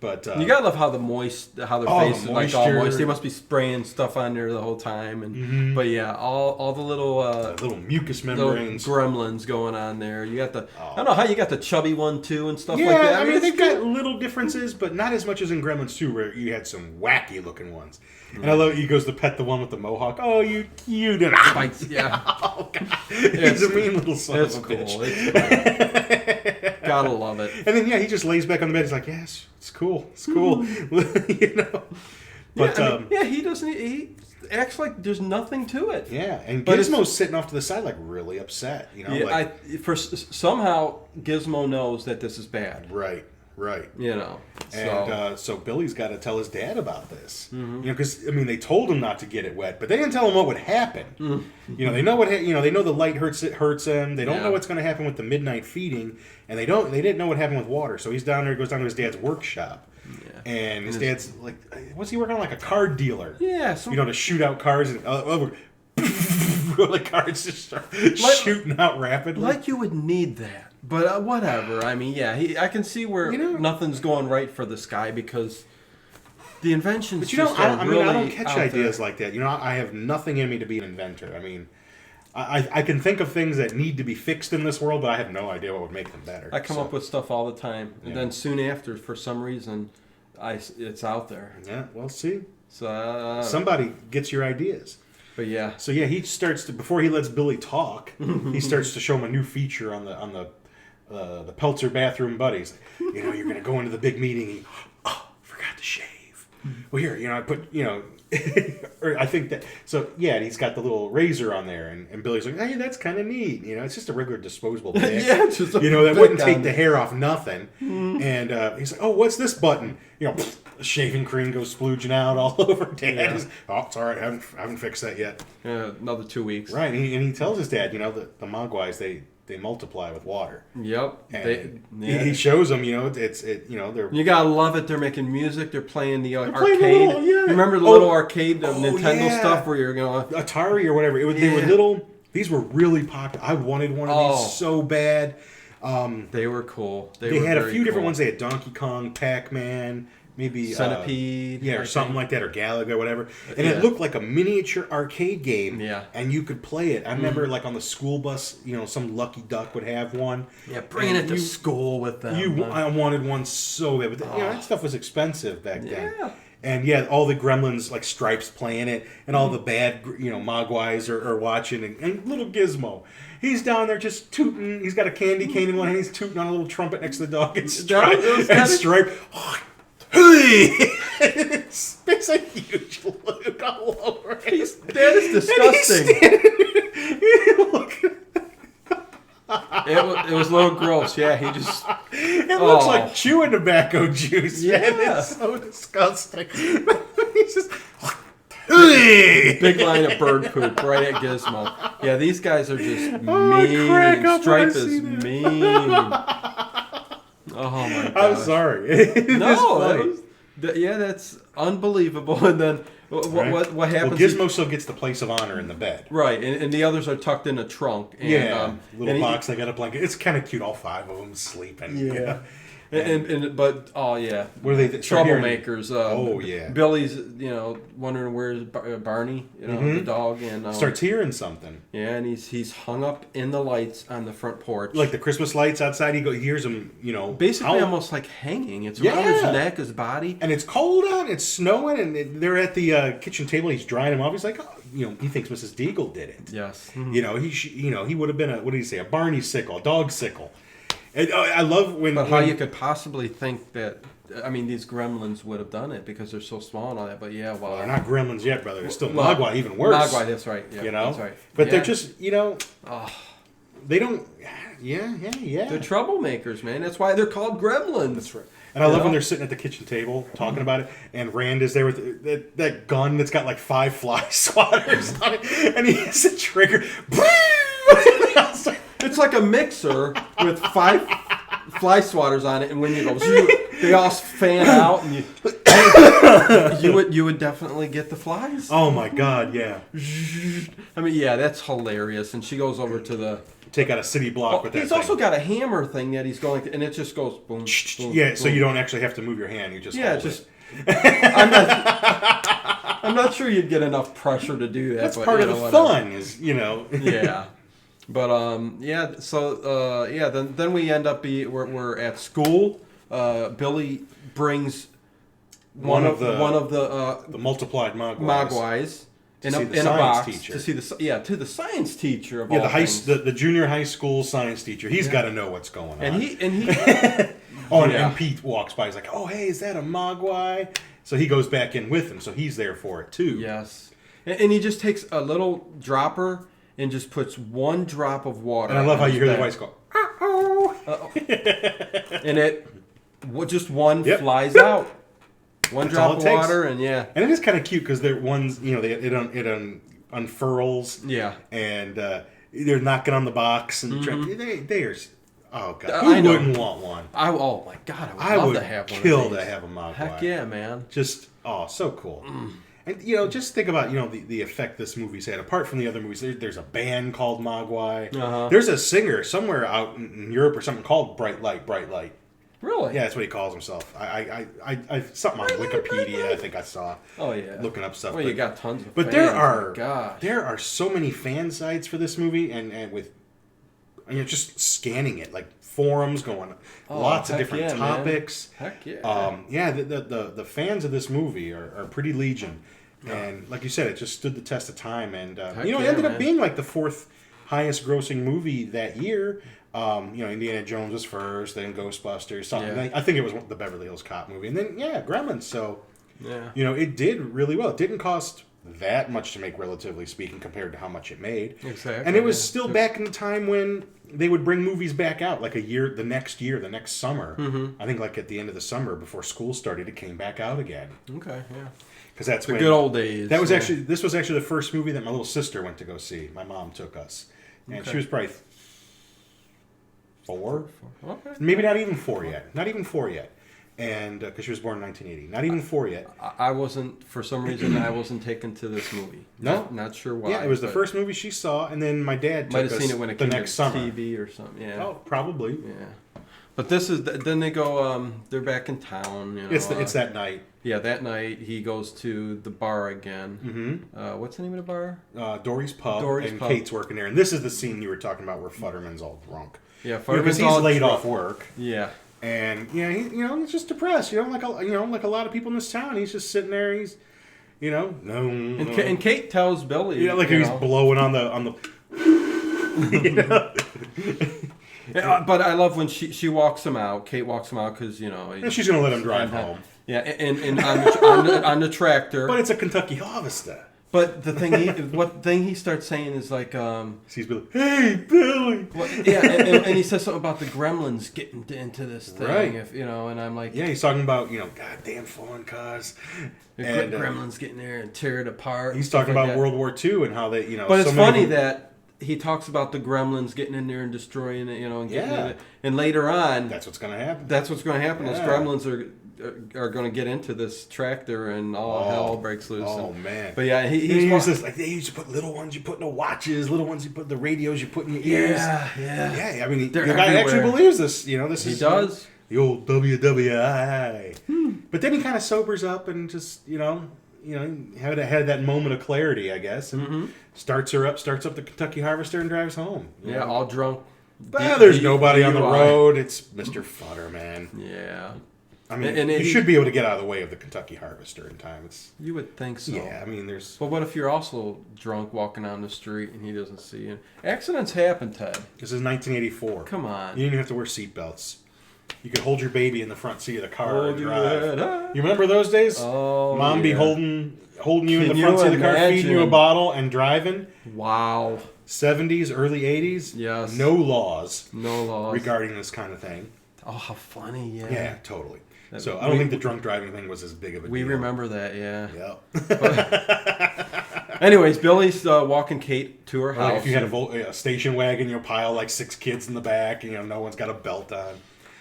But you gotta love how their face is like all moist. They must be spraying stuff on there the whole time, and but yeah, all the little mucus membranes, gremlins going on there. You got I don't know how you got the chubby one too and stuff like yeah, that. I mean they've got little differences, but not as much as in Gremlins 2, where you had some wacky looking ones. And I love he goes to pet the one with the mohawk. Oh, you cute! Bites, yeah. Oh God, he's a mean little son of a bitch. It's cool. Gotta love it. And then he just lays back on the bed. He's like, yes, it's cool, you know. But he doesn't. He acts like there's nothing to it. Yeah, and Gizmo's sitting off to the side, like really upset. You know, yeah, somehow Gizmo knows that this is bad. Right. You know, and so Billy's got to tell his dad about this. You know, because I mean, they told him not to get it wet, but they didn't tell him what would happen. You know, they know they know the light hurts him. They don't know what's going to happen with the midnight feeding, and they didn't know what happened with water. So he's down there, goes down to his dad's workshop. Yeah. And his dad's like, what's he working on? Like a card dealer. Yeah. You know, to shoot out cards and the cards just start shooting out rapidly. Like you would need that. But whatever. I mean, yeah, I can see where nothing's going right for this guy because the inventions. But I don't catch ideas like that. You know, I have nothing in me to be an inventor. I mean, I can think of things that need to be fixed in this world, but I have no idea what would make them better. I come up with stuff all the time, and then soon after, for some reason, it's out there. Yeah, well, see, so somebody gets your ideas. But yeah. So yeah, he starts to before he lets Billy talk. He starts to show him a new feature on the Peltzer bathroom buddies. You know, you're going to go into the big meeting. And, forgot to shave. Well, here, I put, or I think that. So yeah, and he's got the little razor on there, and Billy's like, hey, that's kind of neat. It's just a regular disposable pick. Yeah, it's just that wouldn't take the hair off nothing. And he's like, oh, what's this button? Shaving cream goes splooging out all over Dad. Yeah. Oh, it's all right. I haven't fixed that yet. Another 2 weeks. Right, and he tells his dad, the Mogwais, they multiply with water. Yep. And he shows them, they're... You gotta love it. They're making music. They're playing the arcade. Remember the little arcade of Nintendo stuff where you're going... Atari or whatever. They were little... These were really popular. I wanted one of these so bad. They were cool. They had a few different ones. They had Donkey Kong, Pac-Man... Maybe Centipede, or something like that, or Galaga, or whatever. And it looked like a miniature arcade game. Yeah. And you could play it. I remember, like on the school bus, some lucky duck would have one. Yeah, bringing it to school with them. I wanted one so bad, but that stuff was expensive back then. Yeah. And all the Gremlins, like Stripes, playing it, and all the bad, Mogwais are watching, and little Gizmo. He's down there just tooting. He's got a candy cane in one hand. He's tooting on a little trumpet next to the dog. And Stripe. It's a huge loot all over. That is disgusting. It was a little gross. Yeah, he just. It looks like chewing tobacco juice. Yeah, man. It's so disgusting. He's just. Big line of bird poop right at Gizmo. Yeah, these guys are just mean. Stripe is mean. Oh my god! I'm sorry. No, that's unbelievable. And then what happens? Well, Gizmo still gets the place of honor in the bed, right? And the others are tucked in a trunk. And, little box. They got a blanket. It's kind of cute. All 5 of them sleeping. Yeah. What are they? Troublemakers. Billy's, wondering where's Barney, the dog, and starts hearing something. Yeah, and he's hung up in the lights on the front porch, like the Christmas lights outside. He hears them, basically almost like hanging. It's around his neck, his body, and it's cold out. It's snowing, and they're at the kitchen table. He's drying them off. He's like, he thinks Mrs. Deagle did it. Yes, he would have been what did he say? A Barney sickle, a dog sickle. And I love when... But how you could possibly think that... I mean, these Gremlins would have done it because they're so small and all that. But yeah, well... They're not Gremlins yet, brother. They're still Mogwai, even worse. Mogwai, that's right. Yeah, that's right. But they're just, they don't... Yeah. They're troublemakers, man. That's why they're called Gremlins. That's right. And I love when they're sitting at the kitchen table talking about it, and Rand is there with that gun that's got like 5 fly swatters on it, and he has a trigger. It's like a mixer with 5 fly swatters on it, and when you go, they all fan out, and you would definitely get the flies. Oh my god, yeah. I mean, yeah, that's hilarious. And she goes over to the take out a city block with that He's thing. also got a hammer thing that he's going to, and it just goes boom, boom. Yeah, boom. so you don't actually have to move your hand. You just hold just. it. I'm not sure you'd get enough pressure to do that. That's but, part of the whatever. fun, is Yeah. But then we end up we're at school. Billy brings one of the multiplied Mogwais in a box to see the science teacher of all things. The junior high school science teacher. He's got to know what's going on. And he and Pete walks by. He's like, "Oh, hey, is that a Mogwai?" So he goes back in with him. So he's there for it too. Yes. And he just takes a little dropper and just puts one drop of water. And I love how you hear the voice go, "Uh-oh." And just one flies out. One That's drop all of it takes. water, and yeah. And it is kind of cute because they're ones, it unfurls. Yeah. And they're knocking on the box and they're, oh god, I know. wouldn't want one? Oh my god, I would love to have one. Kill to have a Mogwai. Heck yeah, man. Just so cool. And just think about the effect this movie's had. Apart from the other movies, there's a band called Mogwai. There's a singer somewhere out in Europe or something called Bright Light. Really? Yeah, that's what he calls himself. I something on Wikipedia. I think I saw. Oh yeah. Looking up stuff. Well, you got tons of. But fans. there are so many fan sites for this movie, and with just scanning it, like forums going, lots of different topics. Man. Heck yeah. The fans of this movie are pretty legion, and like you said, it just stood the test of time, and it ended up being like the fourth highest grossing movie that year. Indiana Jones was first, then Ghostbusters, something. Yeah. I think it was the Beverly Hills Cop movie, and then Gremlins. So, it did really well. It didn't cost that much to make, relatively speaking, compared to how much it made. Exactly. And it was still back in the time when they would bring movies back out, like the next summer. I think like at the end of the summer before school started, it came back out again. Okay, yeah. Because that's the good old days. That was this was actually the first movie that my little sister went to go see. My mom took us, and she was probably 4? Okay. Maybe not even 4 yet. And because she was born in 1980. Not even 4 yet. I wasn't, for some reason, I wasn't taken to this movie. No? Not sure why. Yeah, it was the first movie she saw, and then my dad might took have us seen it when it the came next to summer. TV or something, yeah. Oh, probably. Yeah. But this is, then they go, they're back in town. It's that night. Yeah, that night he goes to the bar again. Mm-hmm. What's the name of the bar? Dory's Pub. Kate's working there. And this is the scene you were talking about where Futterman's all drunk. Yeah, because he's laid off work. Yeah. And he's just depressed. Like a lot of people in this town. He's just sitting there. He's, no. And Kate tells Billy. He's blowing on the. But I love when she walks him out. Kate walks him out because and she's gonna let him drive home. Yeah, and on the tractor. But it's a Kentucky Harvester. But the thing he starts saying is like, he's like, "Hey, Billy." Well, yeah, and he says something about the Gremlins getting into this thing, right? And I'm like, yeah, he's talking about goddamn foreign cars, and Gremlins getting there and tear it apart. He's talking about World War II and how they, But it's funny that he talks about the Gremlins getting in there and destroying it, and getting in it, and later on, that's what's going to happen. That's what's going to happen. Those Gremlins are going to get into this tractor and all hell breaks loose. Oh, man. But yeah, he's just like, they used to put little ones you put in the watches, little ones you put in the radios you put in your ears. Yeah. I mean, the guy actually believes this. This he is does. The old WWI. But then he kind of sobers up and just had that moment of clarity, I guess, and starts up the Kentucky Harvester and drives home. Yeah, all drunk. But there's nobody on the road. It's Mr. Futterman. Yeah. I mean, you should be able to get out of the way of the Kentucky Harvester in time. You would think so. Yeah, I mean, there's... But what if you're also drunk walking down the street and he doesn't see you? Accidents happen, Ted. This is 1984. Come on. You didn't even have to wear seatbelts. You could hold your baby in the front seat of the car and drive. You remember those days? Oh, Mom be holding you in the front seat of the car, feeding you a bottle and driving. Wow. 70s, early 80s. Yes. No laws regarding this kind of thing. Oh, how funny, yeah. Yeah, totally. So I don't think the drunk driving thing was as big of a deal. We remember that, yeah. Yep. Anyways, Billy's walking Kate to her house. Like if you had a station wagon, you'll pile like 6 kids in the back, and no one's got a belt on.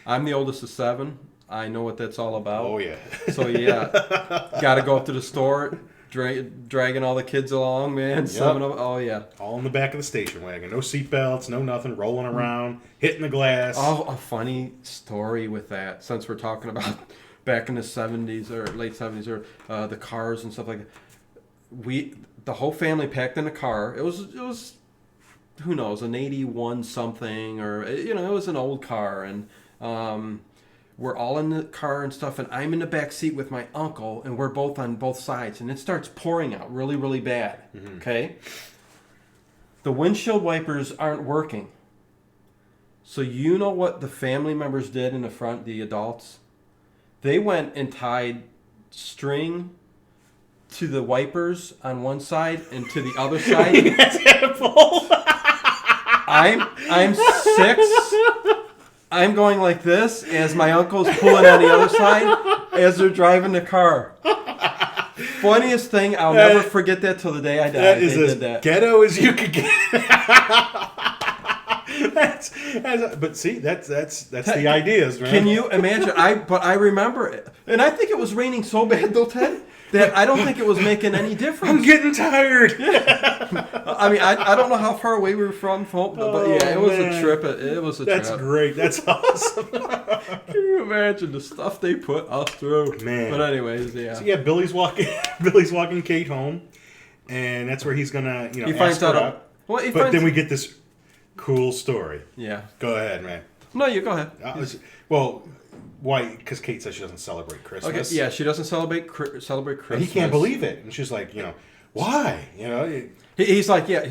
I'm the oldest of 7. I know what that's all about. Oh, yeah. So, yeah, got to go up to the store. dragging all the kids along, man. Yep. Some of them, oh yeah. All in the back of the station wagon. No seatbelts, no nothing, rolling around, hitting the glass. Oh, a funny story with that, since we're talking about back in the 70s or late 70s or the cars and stuff like that. The whole family packed in a car. It was who knows, an 81 something, or it was an old car, and we're all in the car and stuff, and I'm in the back seat with my uncle, and we're both on both sides, and it starts pouring out really, really bad. Mm-hmm. Okay? The windshield wipers aren't working. So you know what the family members did in the front, the adults? They went and tied string to the wipers on one side and to the other side. I'm 6. I'm going like this as my uncle's pulling on the other side as they're driving the car. Funniest thing, I'll never forget that till the day I die. That is as ghetto as you could get. But see, that's the ideas, man. Can you imagine? I remember it, and I think it was raining so bad though, Ted, that I don't think it was making any difference. I'm getting tired. I mean, I don't know how far away we were from home, but yeah, it was a trip. It was a trip. That's great. That's awesome. Can you imagine the stuff they put us through? Man. But anyways, yeah. So yeah, Billy's walking Kate home, and that's where he's gonna, he finds out. Then we get this cool story. Yeah. Go ahead, man. No, you go ahead. Why? Because Kate says she doesn't celebrate Christmas. Okay, yeah, she doesn't celebrate Christmas. And he can't believe it, and she's like, why? He's like, yeah.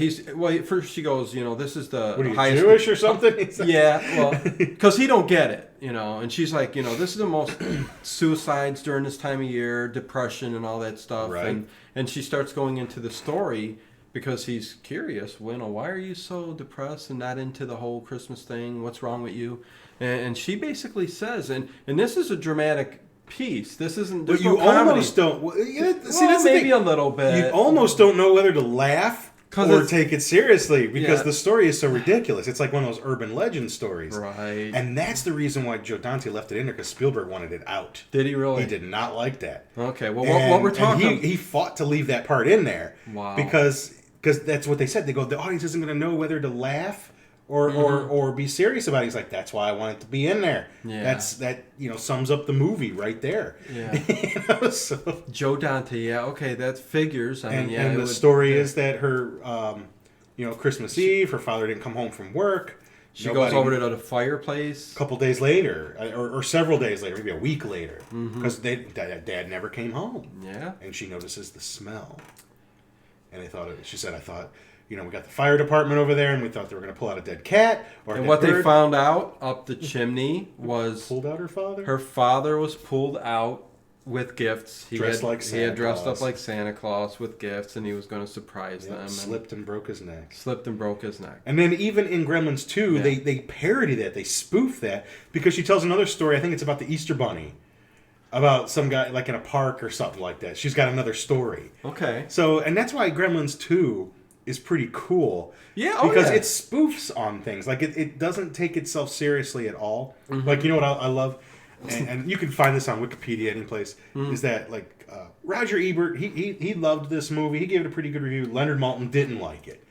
First she goes, this is the what are you, highest. Jewish or something? Yeah, well, because he don't get it, and she's like, this is the most suicides during this time of year, depression and all that stuff, right. and she starts going into the story. Because he's curious, why are you so depressed and not into the whole Christmas thing? What's wrong with you? And she basically says, and this is a dramatic piece. This isn't. There's no comedy. Almost don't. That's maybe a little bit. You almost don't know whether to laugh or take it seriously because the story is so ridiculous. It's like one of those urban legend stories, right? And that's the reason why Joe Dante left it in there, because Spielberg wanted it out. Did he really? He did not like that. Okay, well, what we're talking. He fought to leave that part in there. Wow. Because that's what they said. They go, the audience isn't going to know whether to laugh or be serious about it. He's like, that's why I want it to be in there. Yeah. That sums up the movie right there. Yeah. So. Joe Dante, yeah, okay, that figures. And the story is that her, Christmas Eve, her father didn't come home from work. She goes over to the fireplace. A couple days later, or several days later, maybe a week later, because Dad never came home. Yeah. And she notices the smell. And she said, I thought, we got the fire department over there, and we thought they were going to pull out a dead cat or a dead bird. They found out up the chimney was... Pulled out her father? Her father was pulled out with gifts. He had dressed up like Santa Claus with gifts, and he was going to surprise them. Slipped and broke his neck. And then even in Gremlins 2, they parody that. They spoof that, because she tells another story. I think it's about the Easter Bunny. About some guy, like in a park or something like that. She's got another story. Okay. So, and that's why Gremlins 2 is pretty cool. Yeah, because it spoofs on things. Like, it doesn't take itself seriously at all. Mm-hmm. Like, you know what I love? And you can find this on Wikipedia, any place, is that, like, Roger Ebert, he loved this movie. He gave it a pretty good review. Leonard Maltin didn't like it.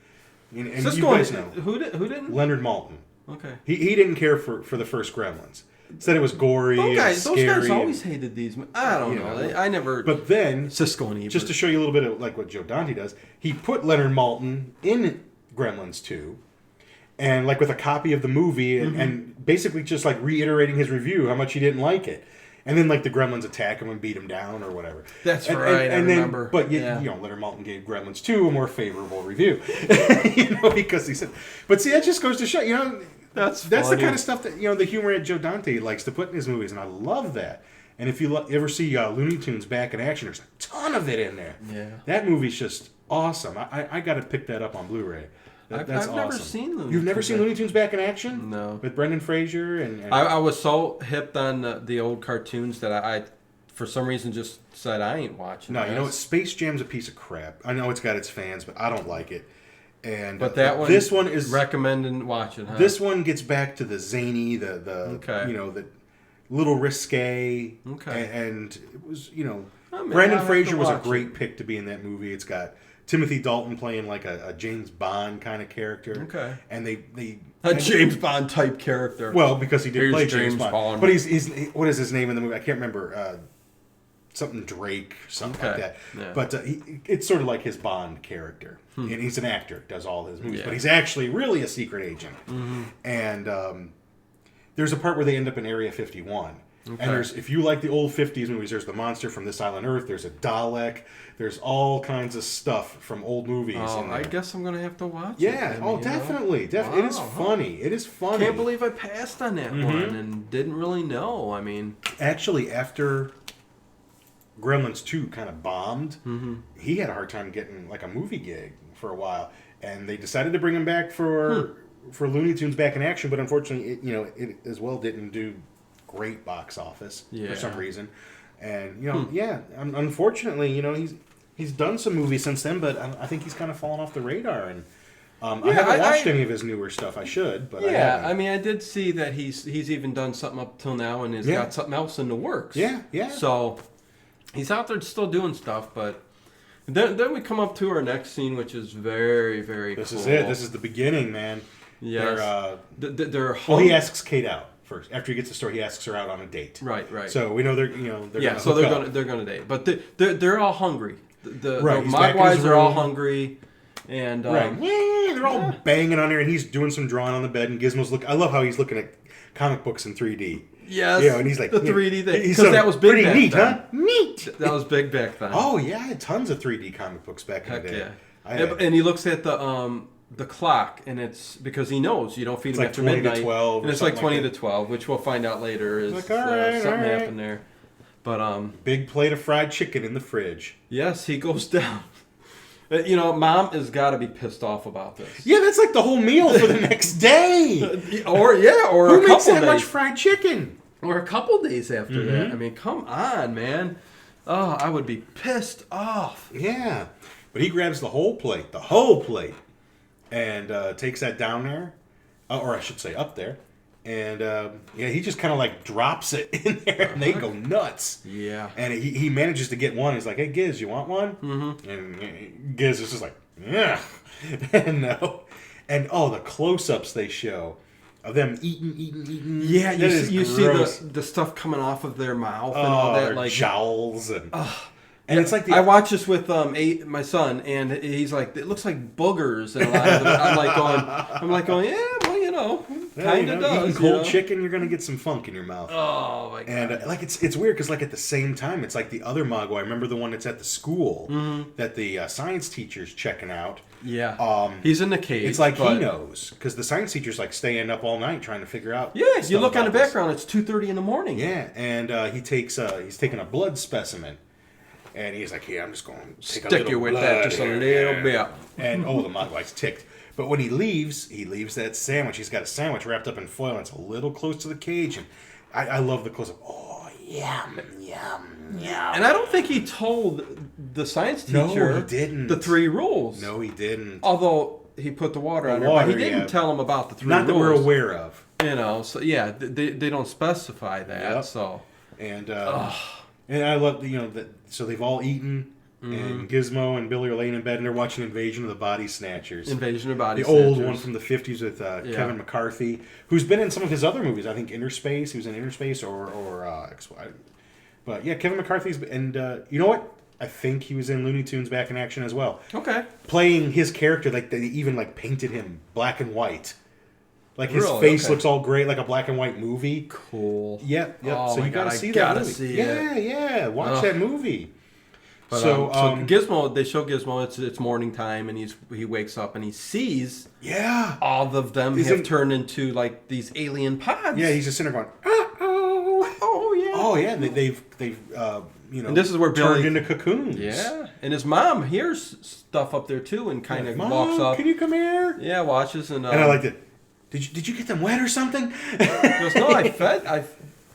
And you guys know. Who didn't? Leonard Maltin. Okay. He didn't care for the first Gremlins. Said it was gory and scary. Those guys always hated these. I don't know. I never... But then, Cisco and Ebert. Just to show you a little bit of like what Joe Dante does, he put Leonard Maltin in Gremlins 2, and like with a copy of the movie, and basically just like reiterating his review, how much he didn't like it. And then like the Gremlins attack him and beat him down or whatever. That's right, I remember. But Leonard Maltin gave Gremlins 2 a more favorable review. Because he said... But see, that just goes to show, That's the kind of stuff that, the humor that Joe Dante likes to put in his movies, and I love that. And if you ever see Looney Tunes back in action, there's a ton of it in there. Yeah. That movie's just awesome. I got to pick that up on Blu-ray. That's I've awesome. never seen Looney Tunes. You've never seen Looney Tunes back in action? No. With Brendan Fraser and I was so hipped on the old cartoons that I for some reason just said I ain't watching. No, you know what? Space Jam's a piece of crap. I know it's got its fans, but I don't like it. But this one is recommending watching. Huh? This one gets back to the zany, the little risque. Okay. And it was, Oh, man, Brendan I'll have Fraser to was a watch great it. pick to be in that movie. It's got Timothy Dalton playing like a James Bond kind of character. Okay. And they A James Bond type character. well, because he did Here's play James James Bond. Bond. But he's what is his name in the movie? I can't remember. Something Drake, something like Okay. that. Yeah. But it's sort of like his Bond character. And he's an actor, does all his movies. Yeah. But he's actually really a secret agent. And there's a part where they end up in Area 51. Okay. And if you like the old 50s movies, there's the monster from This Island Earth, there's a Dalek, there's all kinds of stuff from old movies. Oh, in I there. guess I'm going to have to watch it. Yeah, then, definitely. It is Wow. funny. It is funny. Can't believe I passed on that one and didn't really know. I mean, Actually, after Gremlins 2 kind of bombed, he had a hard time getting like a movie gig for a while, and they decided to bring him back for Looney Tunes Back in Action, but unfortunately, it as well didn't do great box office for some reason, and unfortunately, he's done some movies since then, but I think he's kind of fallen off the radar, and I haven't watched any of his newer stuff. I should, but I haven't. I mean, I did see that he's even done something up till now, and he's got something else in the works. Yeah. So he's out there still doing stuff, but then we come up to our next scene, which is very, very This cool. is it. This is the beginning, man. Yes. They're Well, he asks Kate out first. After he gets the store, he asks her out on a date. Right. So we know they're gonna So hook up. they're gonna date, but they're all hungry. The Right, he's back in his Mogwais are all room. hungry, and Right. Yeah, they're all banging on there, and he's doing some drawing on the bed, and Gizmo's I love how he's looking at comic books in 3D. yes, Yeah, and he's like the 3D thing He's because that was big pretty back neat, then. huh? Neat. That was big back then. Oh yeah, I had tons of 3D comic books back in Heck the day. yeah! I had- And he looks at the clock, and it's because he knows you don't feed It's him like after 20 to midnight, 12 and or it's like something 20 like to 12, which we'll find out later is Like, all right, something all right. happened there. But Big plate of fried chicken in the fridge. yes, he goes down. Mom has got to be pissed off about this. Yeah, that's like the whole meal for the next day. Or Who a makes couple that days. much fried chicken? Or a couple days after that. I mean, come on, man. Oh, I would be pissed off. Yeah, but he grabs the whole plate, and takes that down there, or I should say up there, and he just kind of like drops it in there, and they go nuts. Yeah. And he manages to get one. He's like, "Hey, Giz, you want one?" Mm-hmm. And Giz is just like, "Yeah," and no, and the close-ups they show of them eating. Yeah, That you is see gross. the stuff coming off of their mouth and all that, their like jowls and it's like I watched this with my son, and he's like, it looks like boogers, and a lot of them, I'm like going, yeah, well, kind of does. Eating cold chicken, you're gonna get some funk in your mouth. Oh my god! And it's weird because at the same time, it's like the other Mogwai. Remember the one that's at the school that the science teacher's checking out. Yeah. He's in the cage. It's like he knows because the science teacher's like staying up all night trying to figure out. Yeah, you stuff look on the about this. background. It's 2:30 in the morning. Yeah, and he's taking a blood specimen. And he's like, "Yeah, I'm just going to take a Stick little you with blood that just a here." little bit. And the Mogwai's ticked. But when he leaves that sandwich. He's got a sandwich wrapped up in foil, and it's a little close to the cage. And I love the close-up. Oh, yum, yum, yum. And I don't think he told the science No, teacher he didn't. the 3 rules. No, he didn't. Although he put the water on there, water, but he didn't yeah. tell him about the 3 Not rules. that we're aware of. So yeah, they don't specify that. Yep. So And I love that. So they've all eaten, and Gizmo and Billy are laying in bed, and they're watching Invasion of the Body Snatchers. Invasion of Body The Snatchers. old one from the 50s with Kevin McCarthy, who's been in some of his other movies. I think Interspace. He was in Interspace but yeah, Kevin McCarthy's. And you know what? I think he was in Looney Tunes Back in Action as well. Okay. Playing his character, like they even painted him black and white. Like his Really? face Okay. looks all great, like a black and white movie. Cool. Yep. Oh so my you gotta God, see I that gotta movie. see yeah, it. yeah. Watch that movie. But, so Gizmo, they show Gizmo. It's morning time, and he wakes up and he sees all of them have turned into like these alien pods. Yeah, he's just sitting there going, Oh yeah. oh yeah. They've And this is where turned Billy- into cocoons. Yeah, and his mom hears stuff up there too, and kind of Mom, walks up. can you come here? Yeah, watches and. And I liked it. Did you get them wet or something? He goes, no, I fed.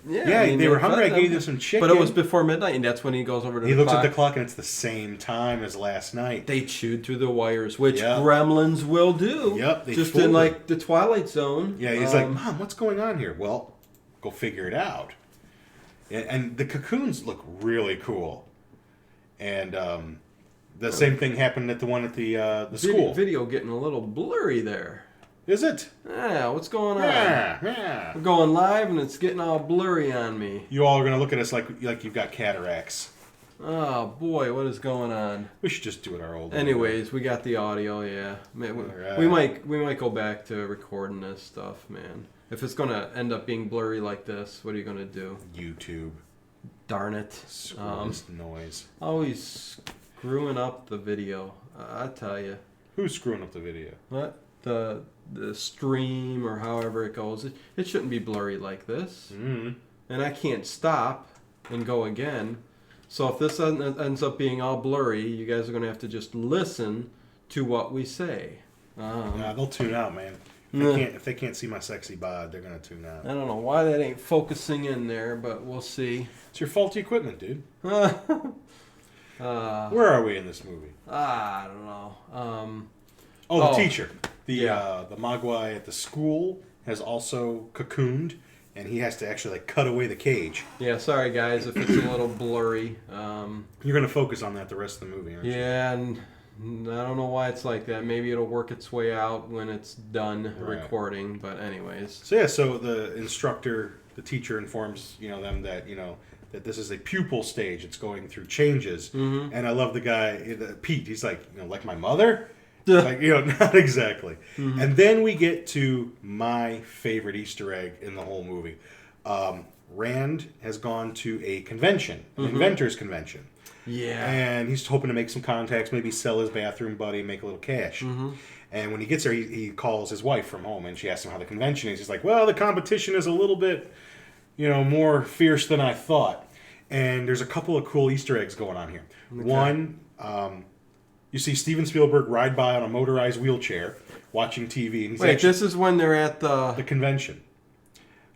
Yeah, they were fed hungry. I gave them some chicken. But it was before midnight, and that's when he goes over to He the looks clock. at the clock, and it's the same time as last night. They chewed through the wires, which Yep. Gremlins will do. Yep, they just fooled in him. like the Twilight Zone. Yeah, he's like, Mom, what's going on here? Well, go figure it out. And the cocoons look really cool. And the same thing happened at the one at the school. Video getting a little blurry there. Is it? Yeah, what's going on? Yeah. We're going live and it's getting all blurry on me. You all are going to look at us like you've got cataracts. Oh, boy, what is going on? We should just do it our old way. Anyways, we got the audio, yeah. Right. We might go back to recording this stuff, man. If it's going to end up being blurry like this, what are you going to do? YouTube. Darn it. Screw this noise. Always screwing up the video, I tell you. Who's screwing up the video? What? The stream or however it goes. It shouldn't be blurry like this. Mm-hmm. And I can't stop and go again. So if this ends up being all blurry, you guys are going to have to just listen to what we say. Nah, they'll tune out, man. If they can't see my sexy bod, they're going to tune out. I don't know why that ain't focusing in there, but we'll see. It's your faulty equipment, dude. Where are we in this movie? I don't know. The teacher. The Mogwai at the school has also cocooned, and he has to actually cut away the cage. Yeah, sorry guys if it's a little blurry. You're going to focus on that the rest of the movie, aren't you? Yeah, and I don't know why it's like that. Maybe it'll work its way out when it's done recording. But anyways. So the instructor, the teacher informs them that that this is a pupil stage. It's going through changes. Mm-hmm. And I love the guy, Pete. He's like, like my mother. Like, not exactly. Mm-hmm. And then we get to my favorite Easter egg in the whole movie. Rand has gone to a convention, an inventors convention. Yeah. And he's hoping to make some contacts, maybe sell his bathroom buddy, make a little cash. Mm-hmm. And when he gets there, he calls his wife from home, and she asks him how the convention is. He's like, well, the competition is a little bit, more fierce than I thought. And there's a couple of cool Easter eggs going on here. Okay. One, you see Steven Spielberg ride by on a motorized wheelchair, watching TV. And he's this is when they're at the convention.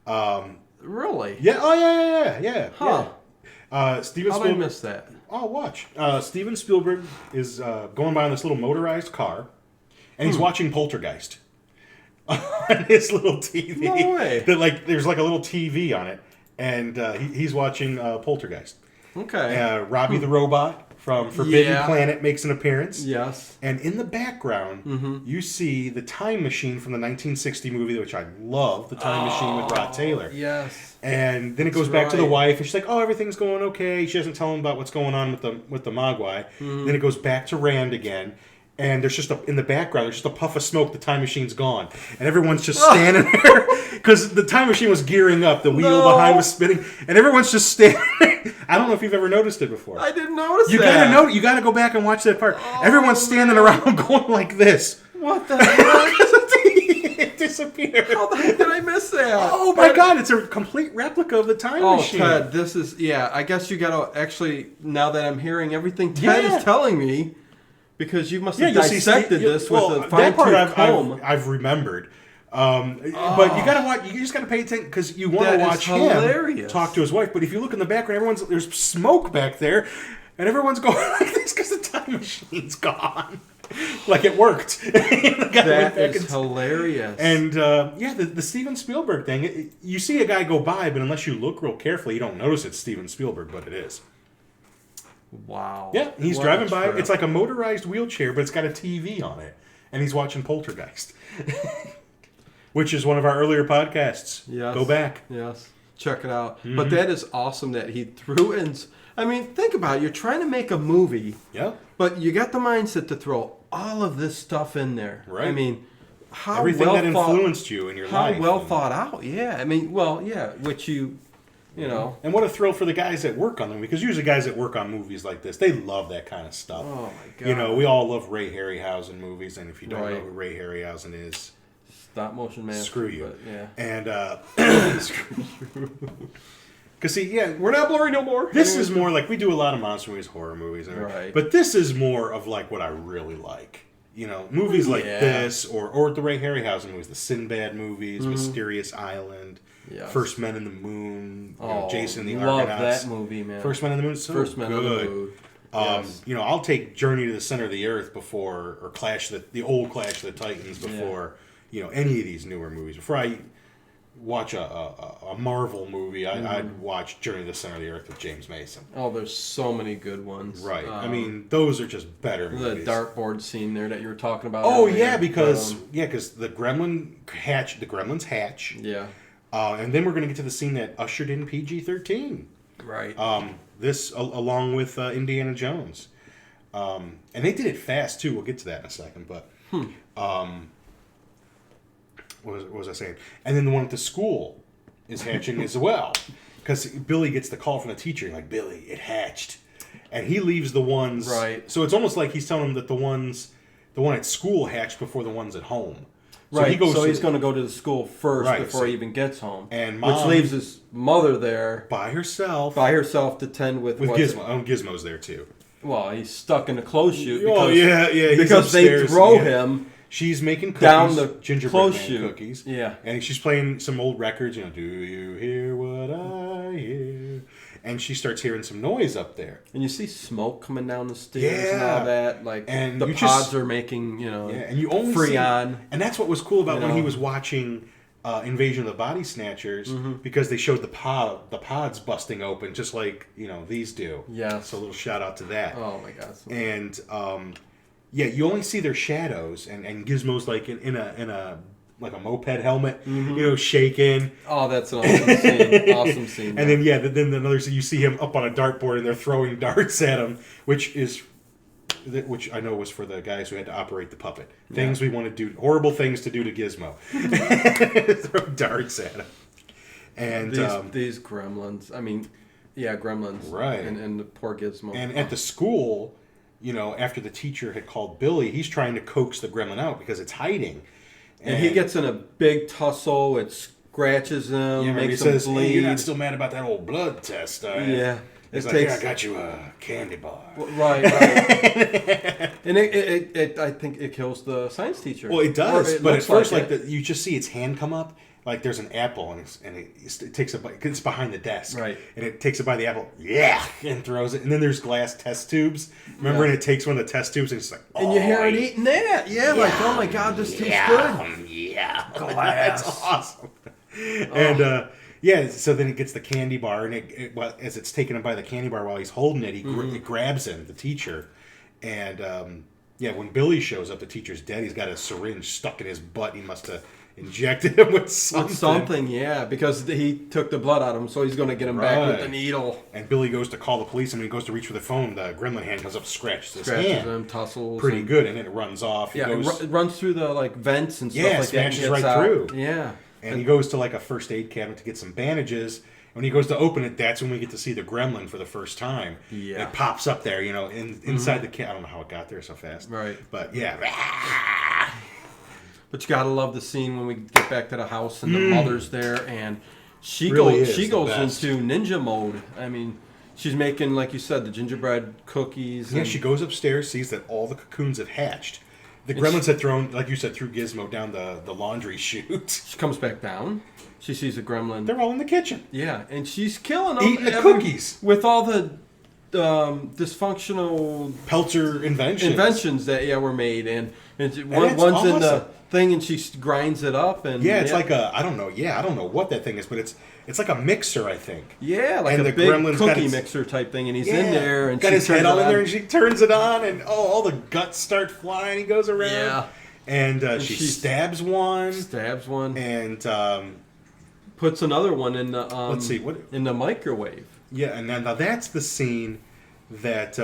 Really? Yeah. Oh, yeah. Huh. Yeah. Steven How Spielberg. did I miss that? Oh, watch. Steven Spielberg is going by on this little motorized car, and he's watching Poltergeist on his little TV. No way. There's like a little TV on it, and he's watching Poltergeist. Okay. Robbie the Robot from Forbidden Planet makes an appearance. Yes. And in the background, you see the Time Machine from the 1960 movie, which I love, The Time Machine with Rod Taylor. Yes. And then it goes back to the wife, and she's like, oh, everything's going okay. She doesn't tell him about what's going on with the Mogwai. Mm-hmm. Then it goes back to Rand again. And there's just in the background, there's just a puff of smoke. The time machine's gone, and everyone's just standing there because the time machine was gearing up. The wheel behind was spinning, and everyone's just standing. I don't know if you've ever noticed it before. I didn't notice you that. You gotta go back and watch that part. Everyone's standing around going like this. What the heck? It disappeared. How the heck did I miss that? Oh my God! It's a complete replica of the time machine. Oh, Ted, this is I guess you gotta actually. Now that I'm hearing everything Ted is telling me. Because you must have dissected this with a fine-tooth comb. I've remembered. But you gotta watch. You just gotta pay attention because you want to watch him talk to his wife. But if you look in the background, there's smoke back there, and everyone's going like this because the time machine's gone. Like it worked. That is hilarious. And the Steven Spielberg thing. You see a guy go by, but unless you look real carefully, you don't notice it's Steven Spielberg, but it is. Wow. Yeah, he's driving by. It's like a motorized wheelchair, but it's got a TV on it. And he's watching Poltergeist. Which is one of our earlier podcasts. Yes. Go back. Yes. Check it out. Mm-hmm. But that is awesome that he threw in... I mean, think about it. You're trying to make a movie. Yeah. But you got the mindset to throw all of this stuff in there. Right. I mean, how everything well that influenced you in your life. How well thought out. Yeah. I mean, which you know. And what a thrill for the guys that work on them, because usually guys that work on movies like this, they love that kind of stuff. Oh my God. We all love Ray Harryhausen movies, and if you don't know who Ray Harryhausen is, stop motion man. Screw you. But, yeah. And screw you. Because we're not blurry no more. This is more like we do a lot of monster movies, horror movies, but this is more of like what I really like. Movies like this, or the Ray Harryhausen movies, the Sinbad movies, Mysterious Island. Yes. First Men in the Moon, Jason the Argonauts. Love that movie, man. First Men in the Moon, so First Men in the Moon. Yes. I'll take Journey to the Center of the Earth before, or the old Clash of the Titans before, any of these newer movies. Before I watch a Marvel movie, I'd watch Journey to the Center of the Earth with James Mason. Oh, there's so many good ones. Right. I mean, those are just better movies. The dartboard scene there that you were talking about. Oh earlier. yeah, because the gremlins hatch. Yeah. And then we're going to get to the scene that ushered in PG-13. Right. This along with Indiana Jones. And they did it fast too. We'll get to that in a second, but what was I saying? And then the one at the school is hatching as well, because Billy gets the call from the teacher, like, Billy, it hatched, and he leaves the ones. Right. So it's almost like he's telling them that the one at school hatched before the ones at home. So right. He's going to go to the school first before he even gets home, and which leaves his mother there by herself to tend with Gizmo. Gizmo's there too. Well, he's stuck in a clothes chute. Because they throw him. She's making cookies, down the gingerbread clothes man chute. cookies. Yeah. And she's playing some old records, Do you hear what I hear? And she starts hearing some noise up there. And you see smoke coming down the stairs and all that. Like, and the pods are making, and you only Freon. And that's what was cool about when he was watching Invasion of the Body Snatchers, because they showed the pods busting open, just like, these do. Yeah. So a little shout out to that. Oh, my God. And, you only see their shadows, and Gizmo's like in a like a moped helmet, shaking. Oh, that's an awesome scene. Awesome scene. And then another scene, you see him up on a dartboard, and they're throwing darts at him, which I know was for the guys who had to operate the puppet. Things we want to do, horrible things to do to Gizmo. Throw darts at him. And these gremlins. I mean, gremlins. Right. And the poor Gizmo. And at the school, after the teacher had called Billy, he's trying to coax the gremlin out because it's hiding. And he gets in a big tussle. It scratches him, makes him bleed. Hey, you're not still mad about that old blood test, are you? Yeah. It's like, I got you a candy bar. Right. And I think it kills the science teacher. Well, it does. But at first, you just see its hand come up. Like there's an apple, and it takes a bite, 'cause it's behind the desk. Right. And it takes a bite of the apple, and throws it. And then there's glass test tubes. Remember, and it takes one of the test tubes, and it's like, and you hear it eating that. Yeah, like, oh my God, this tastes good. Yeah. Glass. That's awesome. And, so then it gets the candy bar, and as it's taking him by the candy bar while he's holding it, it grabs him, the teacher. And, when Billy shows up, the teacher's dead. He's got a syringe stuck in his butt. He must have injected him with something. Because he took the blood out of him, so he's going to get him back with the needle. And Billy goes to call the police, and when he goes to reach for the phone, the gremlin hand comes up, scratches his hand. Him, tussles. Pretty good, and then it runs off. It runs through the vents and stuff like that. Smashes right through. Yeah. And he goes to a first aid cabinet to get some bandages. When he goes to open it, that's when we get to see the gremlin for the first time. Yeah. And it pops up there, inside the I don't know how it got there so fast. Right. But yeah. But you gotta love the scene when we get back to the house and the mother's there, and she really goes into ninja mode. I mean, she's making, like you said, the gingerbread cookies. Yeah, she goes upstairs, sees that all the cocoons have hatched. The gremlins had thrown, like you said, through Gizmo down the laundry chute. She comes back down. She sees a gremlin. They're all in the kitchen. Yeah, and she's killing them. Eating the cookies. With all the dysfunctional Peltzer inventions that were made. And one's awesome. in the thing, and she grinds it up. And it's like I don't know what that thing is, but it's like a mixer, I think. Yeah, like and a big cookie mixer type thing, and he's in there, and got she his head all in there, on. and she turns it on, and all the guts start flying. He goes around, and she stabs one, and puts another one in the let's see in the microwave. Yeah, and now that's the scene that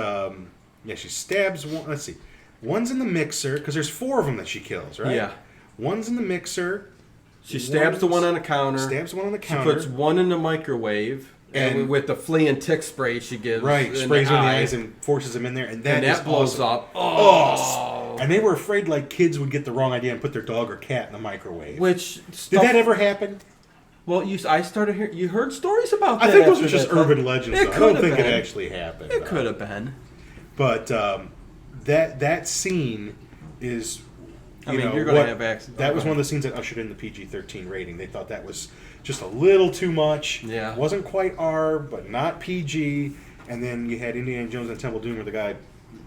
she stabs one. Let's see, one's in the mixer because there's 4 of them that she kills, right? Yeah, one's in the mixer. She stabs the one on the counter. Stabs one on the counter. She puts one in the microwave, and with the flea and tick spray she gives, sprays him in the eyes and forces him in there, and that blows awesome. up. Oh. And they were afraid kids would get the wrong idea and put their dog or cat in the microwave. Did that ever happen? Well, I started hearing. You heard stories about that. I think those are just urban legends. I don't think it actually happened. It could have been. But that scene is. You're going to have accidents. That was one of the scenes that ushered in the PG-13 rating. They thought that was just a little too much. Yeah. Wasn't quite R, but not PG. And then you had Indiana Jones and Temple of Doom where the guy,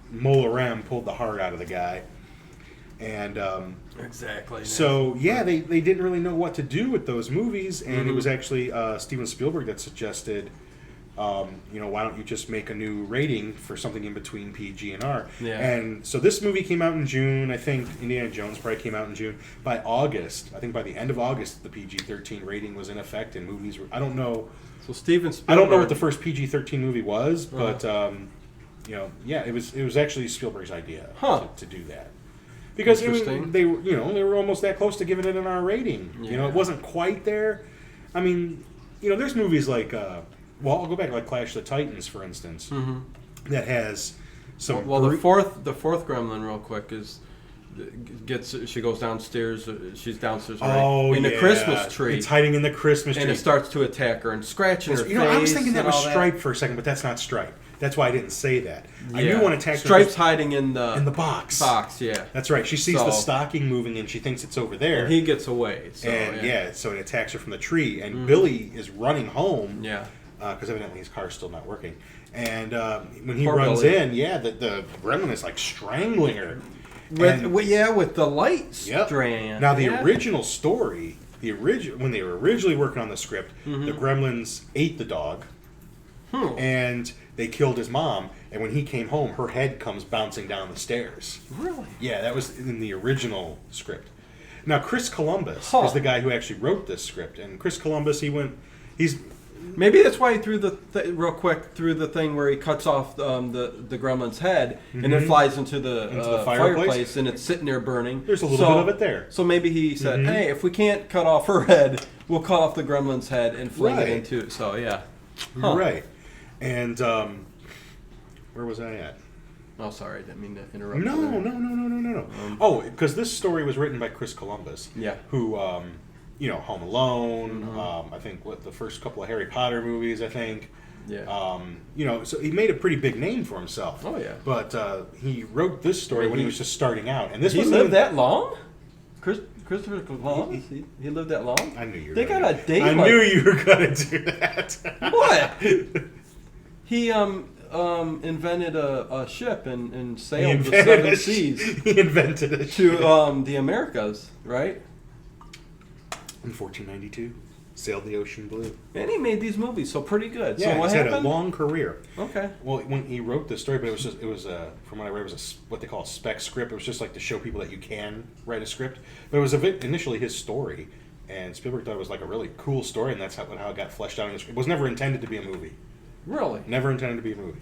Mola Ram, pulled the heart out of the guy. And exactly. So yeah, they didn't really know what to do with those movies, and it was actually Steven Spielberg that suggested, why don't you just make a new rating for something in between PG and R? Yeah. And so this movie came out in June. I think Indiana Jones probably came out in June. By August, I think by the end of August, the PG-13 rating was in effect, and movies were. I don't know. So Steven Spielberg. I don't know what the first PG-13 movie was, but it was actually Spielberg's idea to do that. Because they were almost that close to giving it an R rating. Yeah. It wasn't quite there. I mean, there's movies like, I'll go back like Clash of the Titans, for instance, that has some. Well, the fourth Gremlin, real quick, she goes downstairs. She's downstairs in the Christmas tree. It's hiding in the Christmas tree, and it starts to attack her and scratching her face. I was thinking that was Stripe for a second, but that's not Stripe. That's why I didn't say that. Yeah. I knew one attacked her. Stripe's hiding in the box. Yeah. That's right. She sees the stocking moving and she thinks it's over there. And he gets away. So, so it attacks her from the tree. And Billy is running home. Yeah. Because evidently his car's still not working. And when he Poor runs Billy. in, the gremlin is like strangling her. With the light strand. Now the original story, when they were originally working on the script, the gremlins ate the dog. And they killed his mom, and when he came home, her head comes bouncing down the stairs. Really? Yeah, that was in the original script. Now, Chris Columbus is the guy who actually wrote this script, and Chris Columbus, maybe that's why he threw real quick through the thing where he cuts off the gremlin's head, and it flies into the fireplace, and it's sitting there burning. There's a little bit of it there. So maybe he said, hey, if we can't cut off her head, we'll cut off the gremlin's head and fling it into. So, yeah. Right. And where was I at? Oh, sorry, I didn't mean to interrupt. No. Because this story was written by Chris Columbus. Yeah. Who, Home Alone. I think the first couple of Harry Potter movies. I think. Yeah. So he made a pretty big name for himself. Oh yeah. But he wrote this story when he was just starting out, and this he lived that long. Christopher Columbus? He lived that long? I knew you were. They got a date. I knew you were gonna do that. What? He invented a ship and sailed the seven seas. He invented a ship to the Americas, right? In 1492, sailed the ocean blue. And he made these movies, so pretty good. Yeah, so what he's happened? had a long career. Okay. Well, when he wrote this story, but it was from what I read, it was what they call a spec script. It was just like to show people that you can write a script. But it was initially his story, and Spielberg thought it was like a really cool story, and that's how it got fleshed out in the script. It was never intended to be a movie. Really? Never intended to be a movie.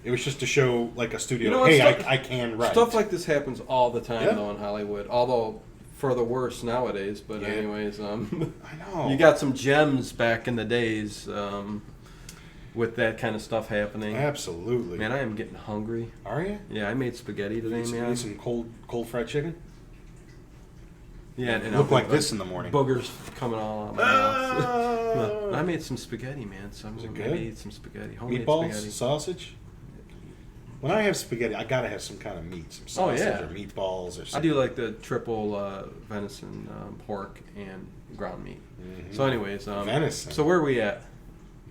It was just to show, like, a studio, I can write. Stuff like this happens all the time, though, in Hollywood. Although, for the worse nowadays. But anyways, I know. You got some gems back in the days with that kind of stuff happening. Absolutely. Man, I am getting hungry. Are you? Yeah, I made spaghetti today, man. Need some cold fried chicken? Yeah, and look like this in the morning. Boogers coming all out my mouth. I made some spaghetti, man. So I'm going to eat some spaghetti. Homemade Meatballs? Spaghetti. Sausage? When I have spaghetti, I gotta have some kind of meat, some sausage or meatballs or something. I do like the triple venison, pork, and ground meat. Mm-hmm. So, anyways, venison. So where are we at?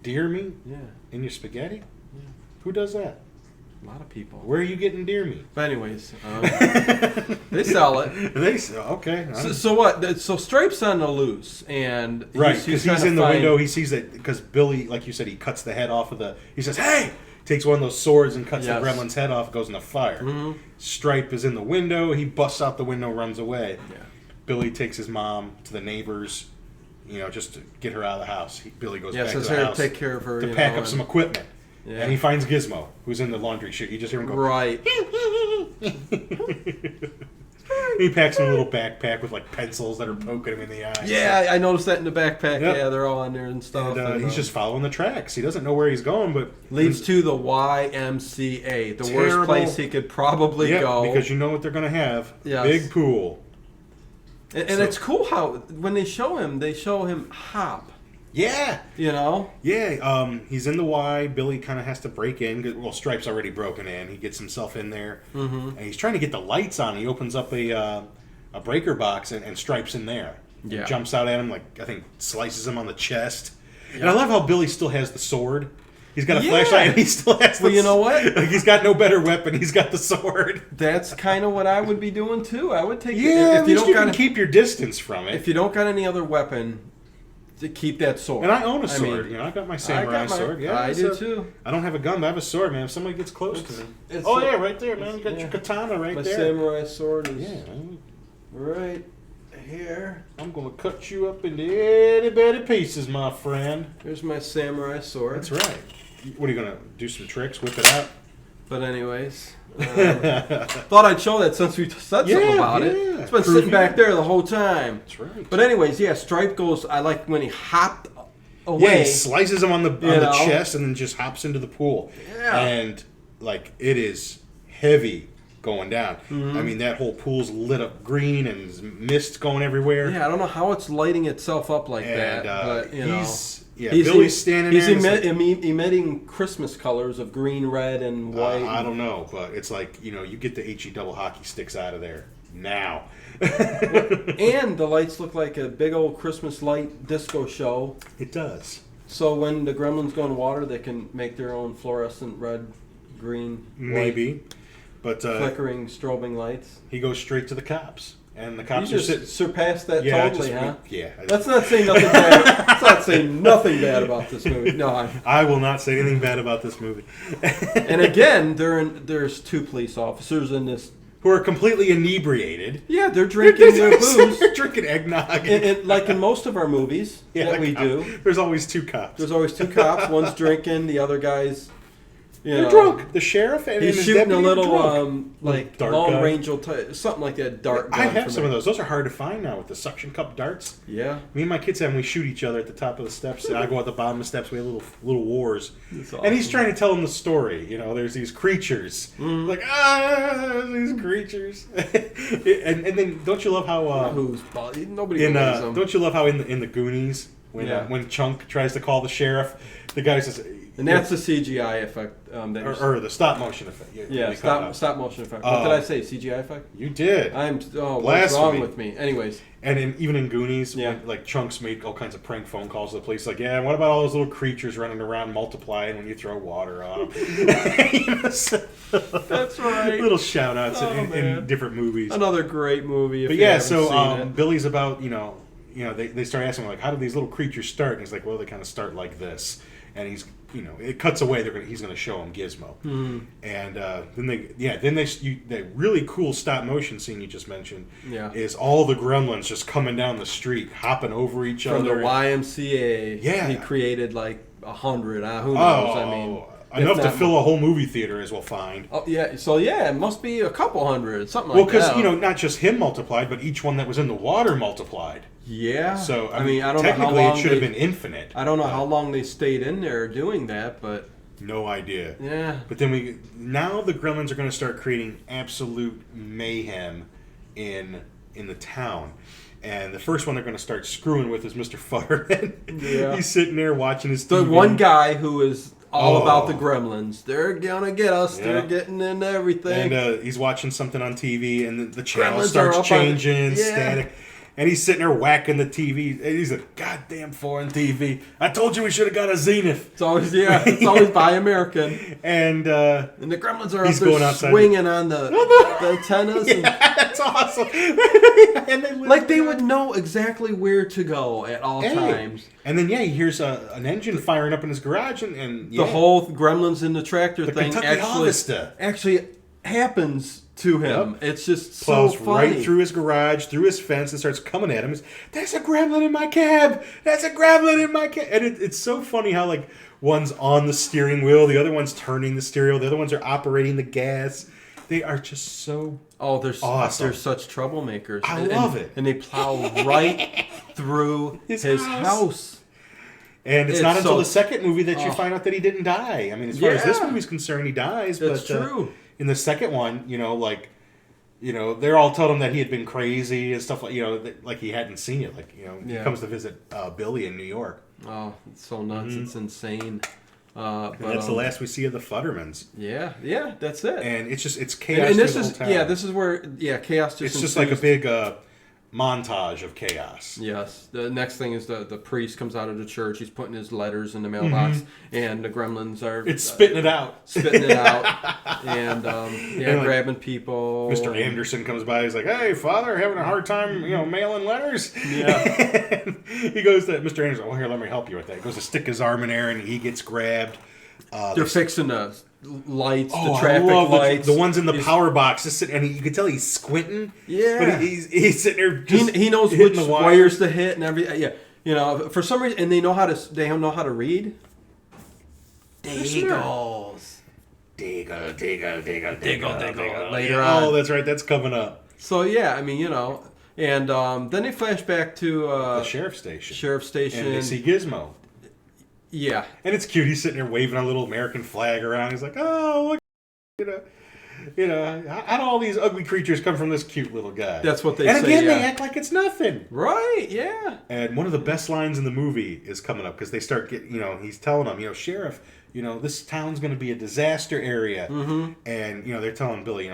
Deer meat? Yeah. In your spaghetti? Yeah. Who does that? A lot of people. Where are you getting deer meat? But anyways, they sell it. They sell. Okay. So what? So Stripe's on the loose, and because he's in the window. He sees that because Billy, like you said, he cuts the head off of the. He says, "Hey." Takes one of those swords and cuts the gremlin's head off, goes in the fire. Mm-hmm. Stripe is in the window. He busts out the window, runs away. Yeah. Billy takes his mom to the neighbors, just to get her out of the house. Billy goes back to the house. Take care of her. To pack up some equipment. Yeah. And he finds Gizmo, who's in the laundry chute. You just hear him go, right. He packs in a little backpack with like pencils that are poking him in the eyes. Yeah, I noticed that in the backpack. Yep. Yeah, they're all on there and stuff. And he's just following the tracks. He doesn't know where he's going, but leads to the YMCA, the worst place he could probably go. Because you know what they're going to have. Yes. Big pool. And it's cool how when they show him hop. Yeah. Yeah, he's in the Y. Billy kind of has to break in. Well, Stripe's already broken in. He gets himself in there. Mm-hmm. And he's trying to get the lights on. He opens up a breaker box, and Stripe's in there. Yeah. He jumps out at him, I think slices him on the chest. Yeah. And I love how Billy still has the sword. He's got a flashlight and he still has the... Well, you know what? Like, he's got no better weapon. He's got the sword. That's kind of what I would be doing, too. I would take... Yeah, if you can keep your distance from it. If you don't got any other weapon, to keep that sword. And I own a sword. I got my samurai sword. Yeah, I do, too. I don't have a gun, but I have a sword, man. If somebody gets close to me... yeah, right there, man. You got your katana right there. My samurai sword is... Yeah, right here. I'm going to cut you up into itty-bitty pieces, my friend. Here's my samurai sword. That's right. What, are you going to do some tricks, whip it out? But anyways, thought I'd show that since we said something about it. It's been sitting back there the whole time. That's right. But anyways, yeah, Stripe goes, I like when he hopped away. Yeah, he slices him on the chest and then just hops into the pool. Yeah. And, like, it is heavy going down. I mean, that whole pool's lit up green and there's mist going everywhere. Yeah, I don't know how it's lighting itself up like that, but you know. Billy's standing there. He's emitting Christmas colors of green, red, and white. I don't know, but it's like, you get the HE double hockey sticks out of there now. And the lights look like a big old Christmas light disco show. It does. So when the gremlins go in water, they can make their own fluorescent red, green, maybe. white, but flickering, strobing lights. He goes straight to the cops. And the cops you just surpassed that totally, huh? Yeah. Let's not say nothing bad. Let's not say nothing bad about this movie. No, I will not say anything bad about this movie. And again, there's two police officers in this who are completely inebriated. Yeah, they're drinking their booze. They're drinking eggnog. And like in most of our movies that we do, there's always two cops. There's always two cops. One's drinking, the other guy's. They're drunk. The sheriff and he's his shooting a little like long range, something like that dart gun. I have some of those. Those are hard to find now with the suction cup darts. Yeah. Me and my kids have them. We shoot each other at the top of the steps. And I go at the bottom of the steps. We have little wars. Awesome. And he's trying to tell them the story. There's these creatures. Like these creatures. and then don't you love how nobody believes them. Don't you love how in the Goonies when Chunk tries to call the sheriff, the guy says. And that's the CGI effect. Or the stop motion effect. Stop motion effect. What did I say? CGI effect? You did. What's wrong with me? Anyways. And even in Goonies, when, Chunks made all kinds of prank phone calls to the police. Like, what about all those little creatures running around multiplying when you throw water on them? That's right. Little shout outs in different movies. Another great movie. But Billy's about, they start asking him, like, how did these little creatures start? And he's like, well, they kind of start like this. And he's, it cuts away. He's going to show him Gizmo, and then that really cool stop motion scene you just mentioned is all the gremlins just coming down the street, hopping over each other. From the YMCA, he created like 100. Who knows? Enough to fill a whole movie theater, as we'll find. Oh yeah, so it must be a couple hundred, something like that. Well, because not just him multiplied, but each one that was in the water multiplied. Yeah. So I don't know how long technically it should have been infinite. I don't know how long they stayed in there doing that, but no idea. Yeah. But then now the gremlins are going to start creating absolute mayhem in the town. And the first one they're going to start screwing with is Mr. Futterman. Yeah. He's sitting there watching his TV. The one guy who is all about the gremlins. They're going to get us. Yeah. They're getting into everything. And he's watching something on TV, and the channel starts changing, static. And he's sitting there whacking the TV. And he's a goddamn foreign TV. I told you we should have got a Zenith. It's always Buy American. And the gremlins are up there swinging on the antennas. That's awesome. And they would know exactly where to go at all times. And then he hears an engine firing up in his garage, and the whole gremlins in the tractor thing actually happens to him. It's just plows so funny. Right through his garage, through his fence, and starts coming at him. There's a gremlin in my cab. There's a gremlin in my cab. And it's so funny how one's on the steering wheel, the other one's turning the steering wheel, the other ones are operating the gas. They are just so awesome. They're such troublemakers. I love it. And they plow right through his house. And it's not until the second movie that you find out that he didn't die. I mean, as far as this movie's concerned, he dies. That's true. In the second one, they're all told him that he had been crazy and stuff like he hadn't seen it. He comes to visit Billy in New York. Oh, it's so nuts! It's insane. And that's the last we see of the Futtermans. Yeah, that's it. And it's chaos. And this is where chaos just. It's just like a big montage of chaos. Yes. The next thing is the priest comes out of the church. He's putting his letters in the mailbox, and the gremlins are... It's spitting it out. And, grabbing people. Mr. Anderson comes by. He's like, hey, Father, having a hard time, mailing letters? Yeah. And he goes to Mr. Anderson, well, here, let me help you with that. He goes to stick his arm in there, and he gets grabbed. They're fixing the lights, the traffic lights. The ones in the power box. And you can tell he's squinting. Yeah. But he's sitting there just he knows which wires to hit and everything. Yeah. For some reason, and they know how to read. Deagles. Diggle. Later on. Oh, that's right. That's coming up. So, yeah, and then they flash back to... the sheriff's station. And they see Gizmo. Yeah. And it's cute. He's sitting there waving a little American flag around. He's like, oh, look, how do all these ugly creatures come from this cute little guy? That's what they say, And again, they act like it's nothing. Right, yeah. And one of the best lines in the movie is coming up because they start getting, he's telling them, Sheriff, this town's going to be a disaster area. Mm-hmm. And, they're telling Billy,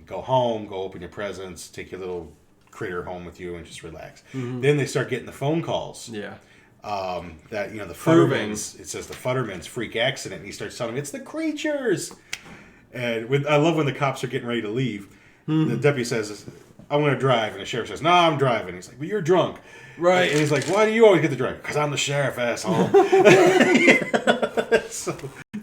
go home, go open your presents, take your little critter home with you and just relax. Mm-hmm. Then they start getting the phone calls. Yeah. That the Futtermans, it says the Futtermans freak accident, and he starts telling them it's the creatures. And I love when the cops are getting ready to leave. Mm-hmm. The deputy says, "I want to drive," and the sheriff says, "No, I'm driving." He's like, "But you're drunk." Right. And he's like, "Why do you always get to drive?" "Because I'm the sheriff, asshole." So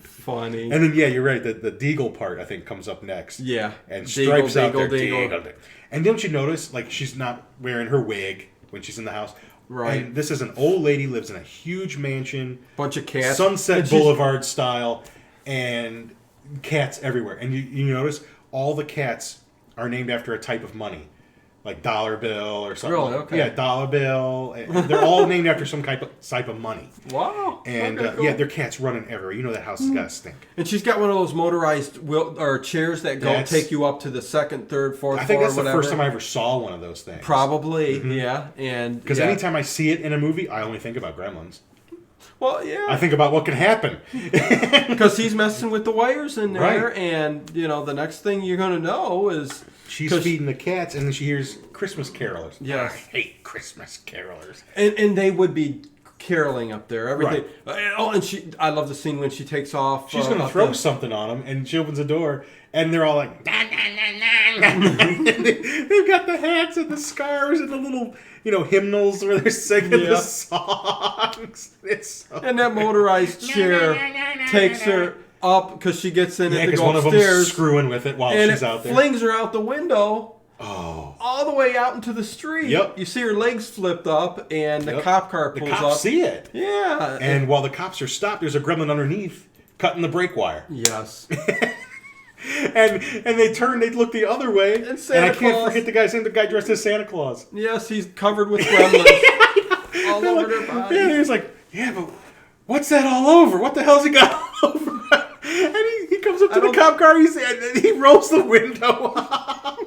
funny. And then you're right. The Deagle part I think comes up next. Yeah. And Stripes out there. Deagle. And don't you notice she's not wearing her wig when she's in the house? Right. And this is an old lady, lives in a huge mansion. Bunch of cats. Sunset Boulevard style. And cats everywhere. And you notice all the cats are named after a type of money. Like dollar bill or something. Really? Okay. Yeah, dollar bill. They're all named after some type of money. Wow. And cool. their cats running everywhere. That house has got to stink. And she's got one of those motorized chairs that take you up to the second, third, fourth floor. I think that's the first time I ever saw one of those things. Probably, yeah. And because anytime I see it in a movie, I only think about Gremlins. Well, yeah. I think about what can happen. Because he's messing with the wires in there, right. And the next thing you're going to know is she's feeding the cats, and then she hears Christmas carolers. Yes. I hate Christmas carolers. And they would be caroling up there, everything. Right. And I love the scene when she takes off. She's going to throw something on them, and she opens the door, and they're all like, nah, nah, nah, nah. They've got the hats and the scarves and the little, hymnals where they're singing the songs. And that motorized chair takes her up because she gets in it to go one upstairs. Of them's screwing with it while she's out there. And it flings her out the window. Oh. All the way out into the street. Yep. You see her legs flipped up, and the cop car pulls up. The cops see it. Yeah. And while the cops are stopped, there's a gremlin underneath cutting the brake wire. Yes. and they look the other way. And I can't forget the guy's name, the guy dressed as Santa Claus. Yes, he's covered with gremlins. All over their body. Yeah, he's like, yeah, but what's that all over? What the hell's he got all over? And he comes up to the cop car, and he rolls the window up.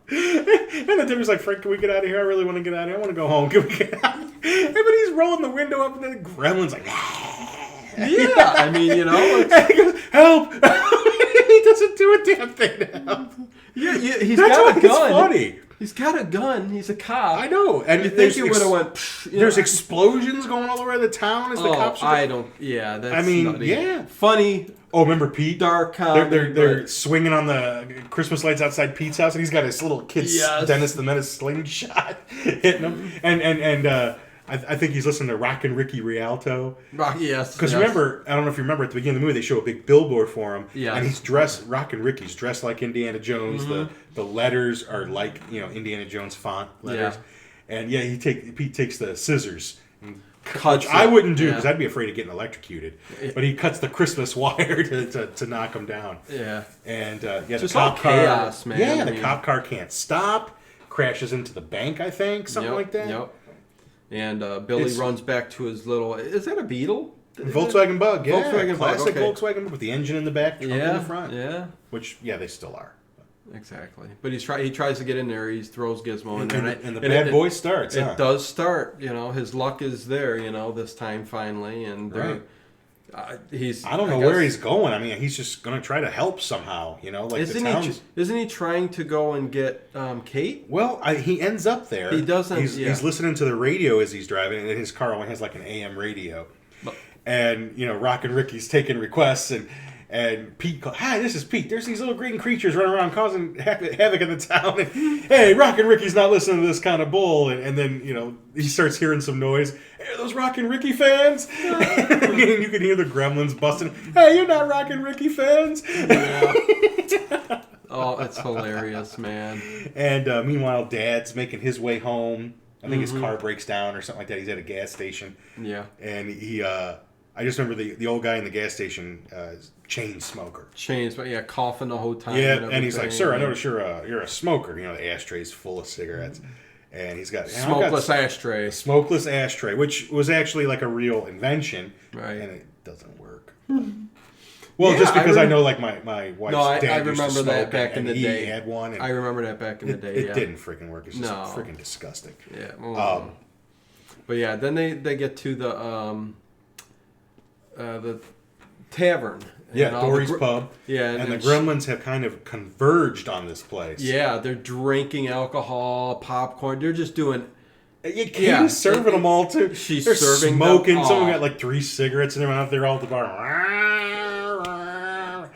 And the dude's like, "Frank, can we get out of here? I really want to get out of here. I want to go home. Can we get out?" But he's rolling the window up, and then the gremlin's like, yeah, and he goes, "Help!" He doesn't do a damn thing to help. Yeah, he's got a gun. It's funny. He's got a gun. He's a cop. I know. And you think he would have went... There's explosions going all over the town as the cops are... that's nutty. Yeah. Funny. Oh, remember Pete? Dark comedy. They're swinging on the Christmas lights outside Pete's house, and he's got his little kid's Dennis the Menace slingshot hitting him. And I think he's listening to Rockin' Ricky Rialto. Yes. Because remember, I don't know if you remember, at the beginning of the movie, they show a big billboard for him. Yeah. And he's dressed, Rockin' Ricky's dressed like Indiana Jones. Mm-hmm. The letters are like, Indiana Jones font letters. Yeah. And Pete takes the scissors and cuts. Which I wouldn't do because I'd be afraid of getting electrocuted. But he cuts the Christmas wire to knock him down. Yeah. And the cop car, chaos, man. Yeah, the cop car can't stop. Crashes into the bank, I think, something like that. Yep. And Billy runs back to his little... Is that a Beetle? Volkswagen Bug, yeah. Volkswagen Classic Bug, Volkswagen Bug with the engine in the back, trunk in the front. Yeah. Which, they still are. Exactly. But he tries to get in there. He throws Gizmo in there. And the bad boy starts, It does start. His luck is there, this time finally. And I don't know where he's going. I mean, he's just going to try to help somehow, you know, like isn't he trying to go and get Kate? Well, he ends up there. He doesn't. He's listening to the radio as he's driving, and his car only has like an AM radio. And, you know, Rockin' Ricky's taking requests, and Pete calls, "Hi, this is Pete. There's these little green creatures running around causing havoc in the town. And, hey, Rockin' Ricky's not listening to this kind of bull." And then, you know, he starts hearing some noise. "Hey, are those Rockin' Ricky fans?" And you can hear the gremlins busting. "Hey, you're not Rockin' Ricky fans." Yeah. Oh, it's hilarious, man. And meanwhile, Dad's making his way home. I think his car breaks down or something like that. He's at a gas station. Yeah. And I just remember the old guy in the gas station, chain smoker. But yeah, coughing the whole time. Yeah, and he's like, "Sir, I notice you're a smoker." You know, the ashtray's full of cigarettes. And he's got smokeless ashtray. A smokeless ashtray, which was actually like a real invention. Right. And it doesn't work. Well, just because I know, like, my wife's dad used to smoke that back in the day. He had one. And I remember that back in the day. It didn't freaking work. It's just freaking disgusting. Yeah. But yeah, then they get to the tavern. Yeah, Dory's Pub. Yeah, and the Gremlins have kind of converged on this place. Yeah, they're drinking alcohol, popcorn. They're just doing. Katie's serving them all too. They're serving smoking. Someone got like 3 cigarettes and they went out there all at the bar.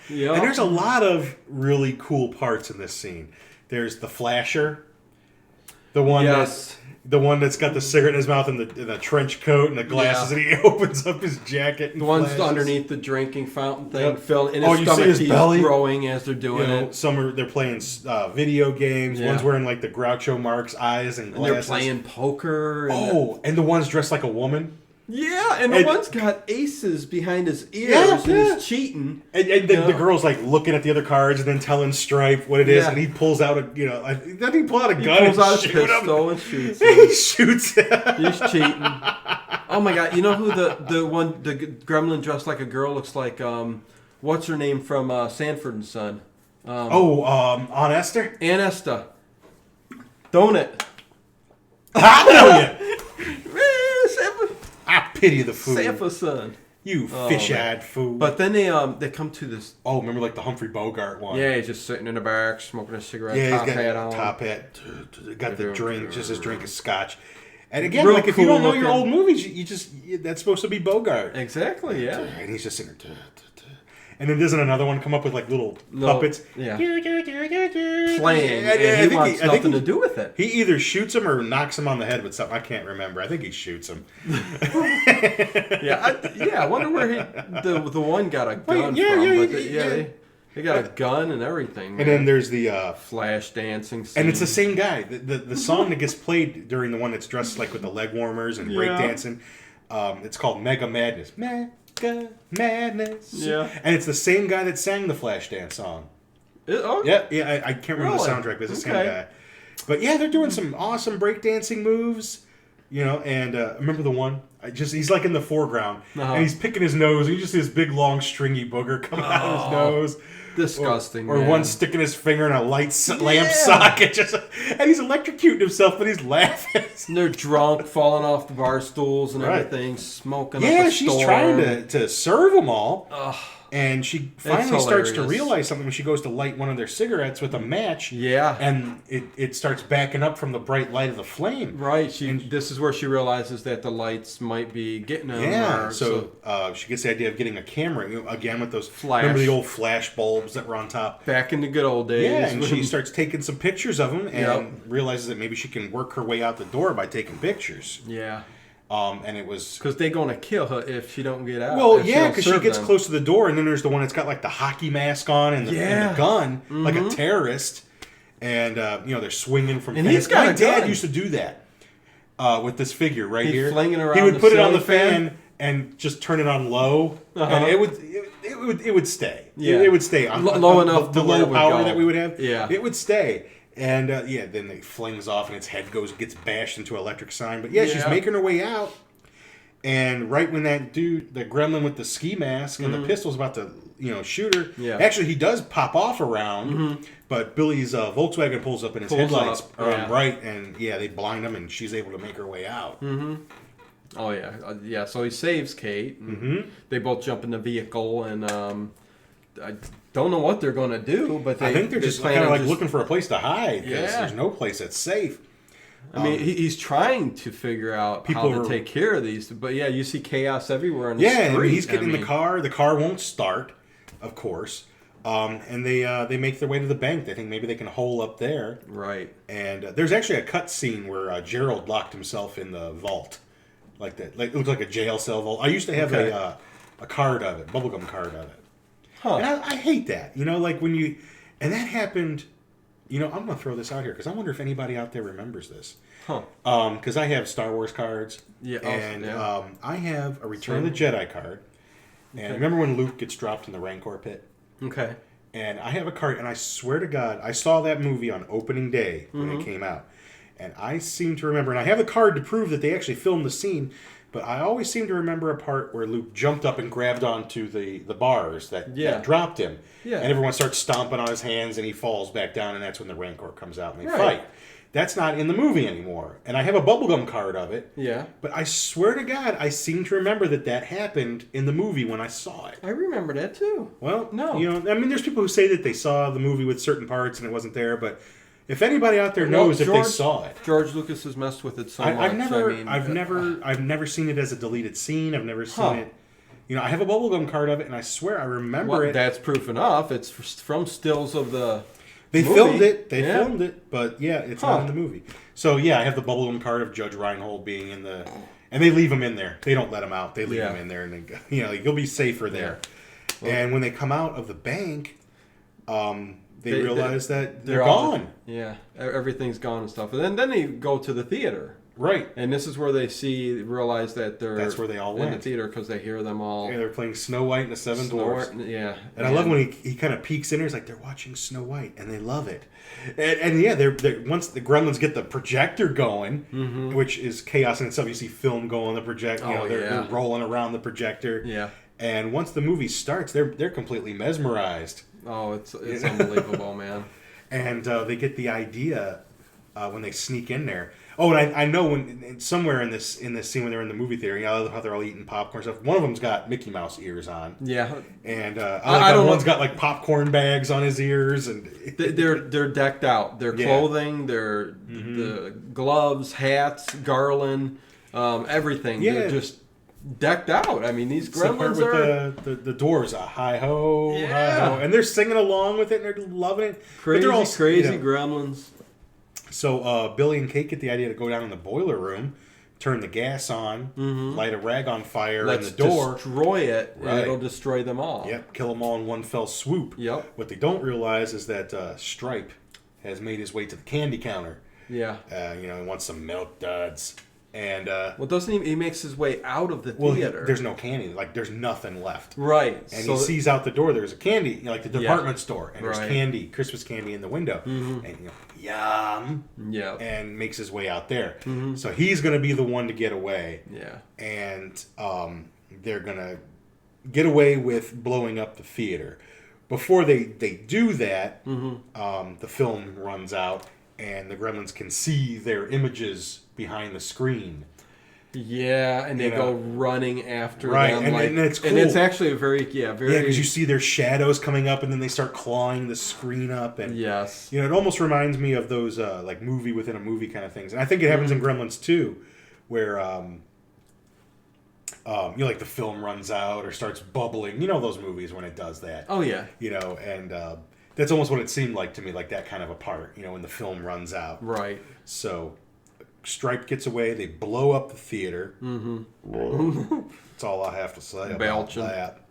Yep. And there's a lot of really cool parts in this scene. There's the flasher, the one that's got the cigarette in his mouth and the trench coat and the glasses, and he opens up his jacket. And the one's underneath the drinking fountain thing, yep. Phil, in his stomach, he's belly growing as they're doing it. They're playing video games. Yeah. One's wearing like the Groucho Marx eyes and glasses. And they're playing poker. And the one's dressed like a woman. Yeah, and the one's got aces behind his ears, and he's cheating. And the girl's like looking at the other cards and then telling Stripe what it is, and he pulls out doesn't he pull out a gun and shoot him? And shoots him. He shoots him. He's cheating. Oh my God! You know who the gremlin dressed like a girl looks like? What's her name from Sanford and Son? Aunt Esther. Aunt Esther. Don't it? I know you. I pity the fool. Sanford's son. You fish-eyed fool. But then they come to this. Oh, remember like the Humphrey Bogart one? Yeah, he's just sitting in the back smoking a cigarette. Yeah, top he's got hat a on. top hat. Got the drink, just his drink of scotch. And again, like if you don't know your old movies, that's supposed to be Bogart. Exactly. Yeah. And he's just sitting there. And then doesn't another one come up with like little puppets? Yeah. Playing. And he wants nothing to do with it. He either shoots him or knocks him on the head with something. I can't remember. I think he shoots him. I wonder where the one got a gun from. They got a gun and everything. Man. And then there's the flash dancing scene. And it's the same guy. The song that gets played during the one that's dressed like with the leg warmers and breakdancing, it's called Mega Madness. Mega Madness. Yeah. And it's the same guy that sang the Flashdance song. Yeah, I can't remember the soundtrack, but it's the same guy. But yeah, they're doing some awesome breakdancing moves. And remember the one? He's like in the foreground, and he's picking his nose, and you just see this big, long, stringy booger coming out of his nose. Disgusting. Or one sticking his finger in a lamp socket, and he's electrocuting himself, but he's laughing. And they're drunk, falling off the bar stools and everything, smoking. Yeah, she's trying to serve them all. Ugh. And she finally starts to realize something when she goes to light one of their cigarettes with a match. Yeah. And it starts backing up from the bright light of the flame. Right. This is where she realizes that the lights might be getting them. Yeah. So she gets the idea of getting a camera, again with those remember the old flash bulbs that were on top? Back in the good old days. Yeah, and she starts taking some pictures of them and realizes that maybe she can work her way out the door by taking pictures. Yeah. And it was because they're going to kill her if she don't get out. Well, yeah, because she gets close to the door, and then there's the one that's got like the hockey mask on and the gun, like a terrorist, and they're swinging from. And he's got My dad used to do that with this figure right here. Flinging around. He would put it on the fan and just turn it on low, and it would stay. Yeah, it would stay on low enough. The low power that we would have. Yeah, it would stay. And, then it flings off and its head gets bashed into an electric sign. But, she's making her way out. And right when that dude, the gremlin with the ski mask and the pistol's about to, shoot her. Yeah. Actually, he does pop off around. But Billy's Volkswagen pulls up and his headlights are on bright. And, they blind him and she's able to make her way out. Oh yeah. So he saves Kate. And they both jump in the vehicle, and I don't know what they're going to do, but I think they're just kind of like looking for a place to hide because there's no place that's safe. I mean, he's trying to figure out how to take care of these, but yeah, you see chaos everywhere on the street. Yeah, he's getting in the car. The car won't start, of course. And they make their way to the bank. They think maybe they can hole up there. Right. And there's actually a cut scene where Gerald locked himself in the vault, like that. Like it looked like a jail cell vault. I used to have a card of it, bubblegum card of it. Huh. And I hate that. Like when you, and that happened. I'm going to throw this out here because I wonder if anybody out there remembers this. Huh. Because I have Star Wars cards. Yeah. And I have a Return of the Jedi card. And remember when Luke gets dropped in the Rancor pit? Okay. And I have a card, and I swear to God, I saw that movie on opening day when it came out. And I seem to remember, and I have a card to prove that they actually filmed the scene, but I always seem to remember a part where Luke jumped up and grabbed onto the bars that dropped him. Yeah. And everyone starts stomping on his hands, and he falls back down, and that's when the Rancor comes out and they fight. That's not in the movie anymore. And I have a bubblegum card of it. Yeah. But I swear to God, I seem to remember that happened in the movie when I saw it. I remember that too. Well, no. There's people who say that they saw the movie with certain parts and it wasn't there, but if anybody out there knows if they saw it. George Lucas has messed with it so much. I've never seen it as a deleted scene. I've never seen it. I have a bubblegum card of it, and I swear I remember it. That's proof enough. It's from stills of the They filmed it. They filmed it, but it's not in the movie. So I have the bubblegum card of Judge Reinhold being in the, and they leave him in there. They don't let him out. They leave him in there, and you'll be safer there. Yeah. And when they come out of the bank, they realize that they're gone. Everything's gone and stuff. And then they go to the theater. Right. And this is where they realize that that's where they all in went. The theater because they hear them all. Yeah, they're playing Snow White and the Seven Dwarfs. Yeah. And I love when he kind of peeks in there. He's like, they're watching Snow White, and they love it. And they're once the Gremlins get the projector going, which is chaos in itself. You see film go on the projector. They're rolling around the projector. Yeah. And once the movie starts, they're completely mesmerized. Oh, it's unbelievable, man. And they get the idea when they sneak in there. Oh, and I know when somewhere in this scene when they're in the movie theater, I love how they're all eating popcorn and stuff. One of them's got Mickey Mouse ears on. Yeah. And I don't know. One's got like popcorn bags on his ears, and they're decked out. Their clothing, their the gloves, hats, garland, everything. Yeah. They're just decked out. I mean, these Gremlins with the doors, hi ho, hi ho, and they're singing along with it, and they're loving it. Crazy Gremlins. So Billy and Kate get the idea to go down in the boiler room, turn the gas on, light a rag on fire in the door. Destroy it, and it'll destroy them all. Yep, kill them all in one fell swoop. Yep. What they don't realize is that Stripe has made his way to the candy counter. Yeah. He wants some milk duds. And doesn't he makes his way out of the theater? There's no candy. Like, there's nothing left. Right. And he sees out the door there's a candy, like the department store, and there's candy, Christmas candy in the window. And yum. Yeah. And makes his way out there. So he's going to be the one to get away. Yeah. And they're going to get away with blowing up the theater. Before they do that, the film runs out, and the Gremlins can see their images behind the screen. Yeah, and they go running after them. And it's cool. And it's actually a very... Yeah, because you see their shadows coming up, and then they start clawing the screen up. And yes. It almost reminds me of those like movie within a movie kind of things. And I think it happens in Gremlins too, where like the film runs out or starts bubbling. Those movies when it does that. Oh, yeah. And that's almost what it seemed like to me, like that kind of a part, when the film runs out. Right. So Stripe gets away. They blow up the theater. That's all I have to say about that.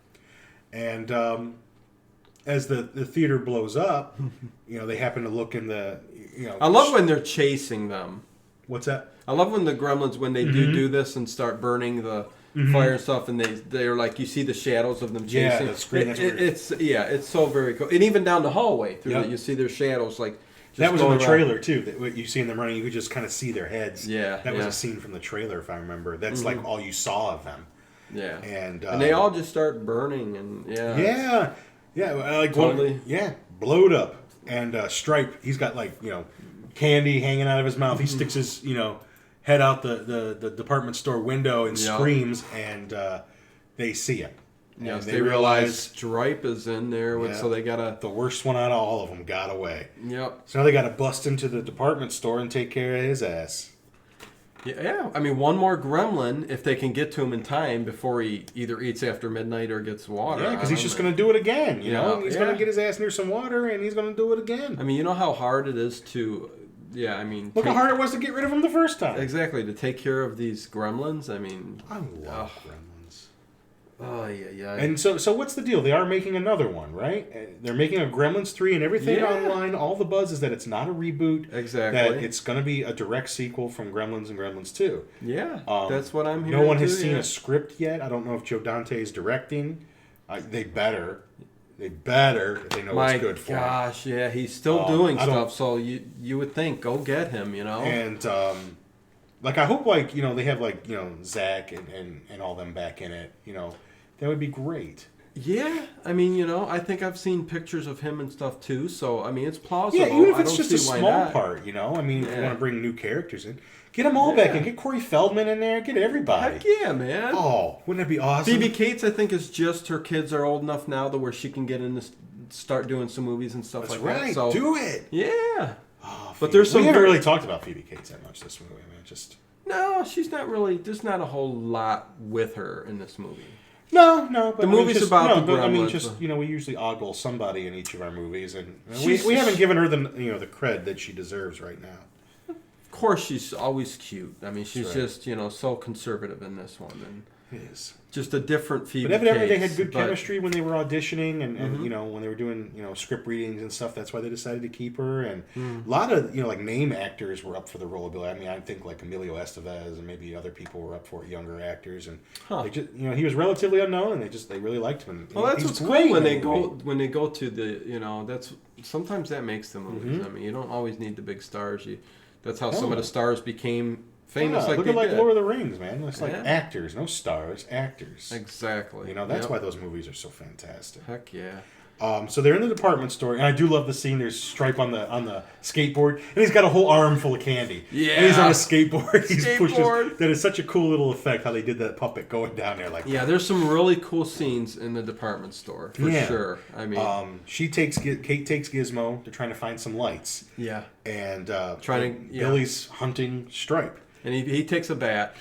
And as the theater blows up, they happen to look in the, I love when they're chasing them. What's that? I love when the Gremlins, when they do this and start burning the fire and stuff, and they're like, you see the shadows of them chasing. Yeah, the screen. It's so very cool. And even down the hallway, you see their shadows like. That was in the trailer too. That you see them running, you could just kind of see their heads. Yeah, that was a scene from the trailer, if I remember. That's like all you saw of them. Yeah, and they all just start burning, and like totally, blowed up. And Stripe, he's got like candy hanging out of his mouth. He sticks his head out the department store window and screams, and they see him. Yes, they realize Stripe is in there, so they gotta... The worst one out of all of them got away. Yep. So now they gotta bust into the department store and take care of his ass. Yeah, I mean, one more gremlin, if they can get to him in time before he either eats after midnight or gets water. Yeah, because he's just going to do it again, you know? He's going to get his ass near some water, and he's going to do it again. I mean, you know how hard it is to... Yeah, I mean... Look how hard it was to get rid of him the first time. Exactly, to take care of these gremlins. I mean... I love gremlins. Oh, yeah. And so what's the deal? They are making another one, right? They're making a Gremlins 3 and everything online. All the buzz is that it's not a reboot. Exactly. That it's going to be a direct sequel from Gremlins and Gremlins 2. Yeah, that's what I'm hearing. No one has seen a script yet. I don't know if Joe Dante is directing. They better if they know what's good for him. My gosh, yeah. He's still doing stuff, so you would think, go get him, you know? And... I hope, they have, Zach and all them back in it, that would be great. Yeah, I mean, I think I've seen pictures of him and stuff, too, so, I mean, it's plausible. Yeah, even if it's just a small part, I mean, if you want to bring new characters in, get them all back in. Get Corey Feldman in there, get everybody. Heck yeah, man. Oh, wouldn't that be awesome? Phoebe Cates, I think, is just, her kids are old enough now to where she can get in start doing some movies and stuff that. That's right, so, do it. Yeah. Oh, but there's some... We haven't really talked about Phoebe Cates that much this movie, man. No, she's not really... There's not a whole lot with her in this movie. No, but the movie's about the gremlins. I mean, just, we usually ogle somebody in each of our movies, and we haven't given her the cred that she deserves right now. Of course, she's always cute. I mean, she's just, so conservative in this one. And it is. Just a different Phoebe But evidently Cates, they had good chemistry when they were auditioning and when they were doing, script readings and stuff. That's why they decided to keep her. And a lot of, name actors were up for the role of Billy. I mean, I think Emilio Estevez and maybe other people were up for it, younger actors. And they just, he was relatively unknown and they really liked him. And, well, that's what's cool when they go to the, that's sometimes that makes the movies. I mean, you don't always need the big stars. That's how some of the stars became famous. Look at Lord of the Rings, man. It's actors, no stars, actors. Exactly. That's why those movies are so fantastic. Heck yeah. So they're in the department store, and I do love the scene. There's Stripe on the skateboard, and he's got a whole arm full of candy. Yeah. And he's on a skateboard. He's pushed that is such a cool little effect how they did that puppet going down there like that. Yeah, there's some really cool scenes in the department store for sure. I mean, Kate takes Gizmo. They're trying to find some lights. Yeah. And Billy's hunting Stripe. And he takes a bat.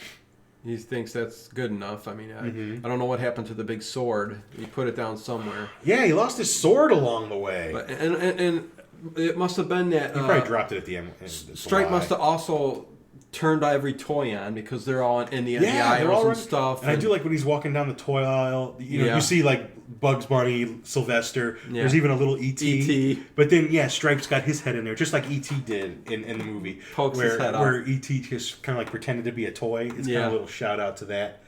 He thinks that's good enough. I mean, I don't know what happened to the big sword. He put it down somewhere. Yeah, he lost his sword along the way. But, and it must have been that... He probably dropped it at the end. Stripe must have also turned every toy on because they're all in the aisles and stuff. And I do like when he's walking down the toy aisle. You see Bugs Bunny, Sylvester. Yeah. There's even a little E.T. But then, Stripe's got his head in there, just like E.T. did in the movie. Pokes his head out. Where E.T. just kind of pretended to be a toy. It's kind of a little shout out to that.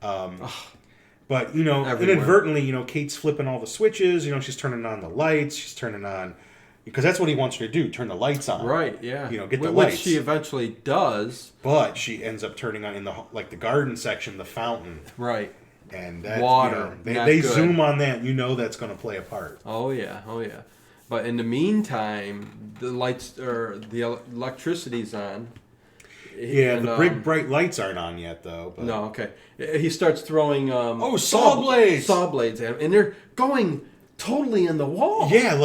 But, inadvertently, Kate's flipping all the switches. She's turning on the lights. She's turning on... Because that's what he wants her to do, turn the lights on. Right, yeah. Get the lights. Which she eventually does. But she ends up turning on, in the garden section, the fountain. right. And that, water. They zoom on that. That's going to play a part. Oh yeah. But in the meantime, the lights or the electricity's on. Yeah, and the big bright lights aren't on yet though. But... No, okay. He starts throwing saw blades. Saw blades at him, and they're going totally in the wall. Yeah,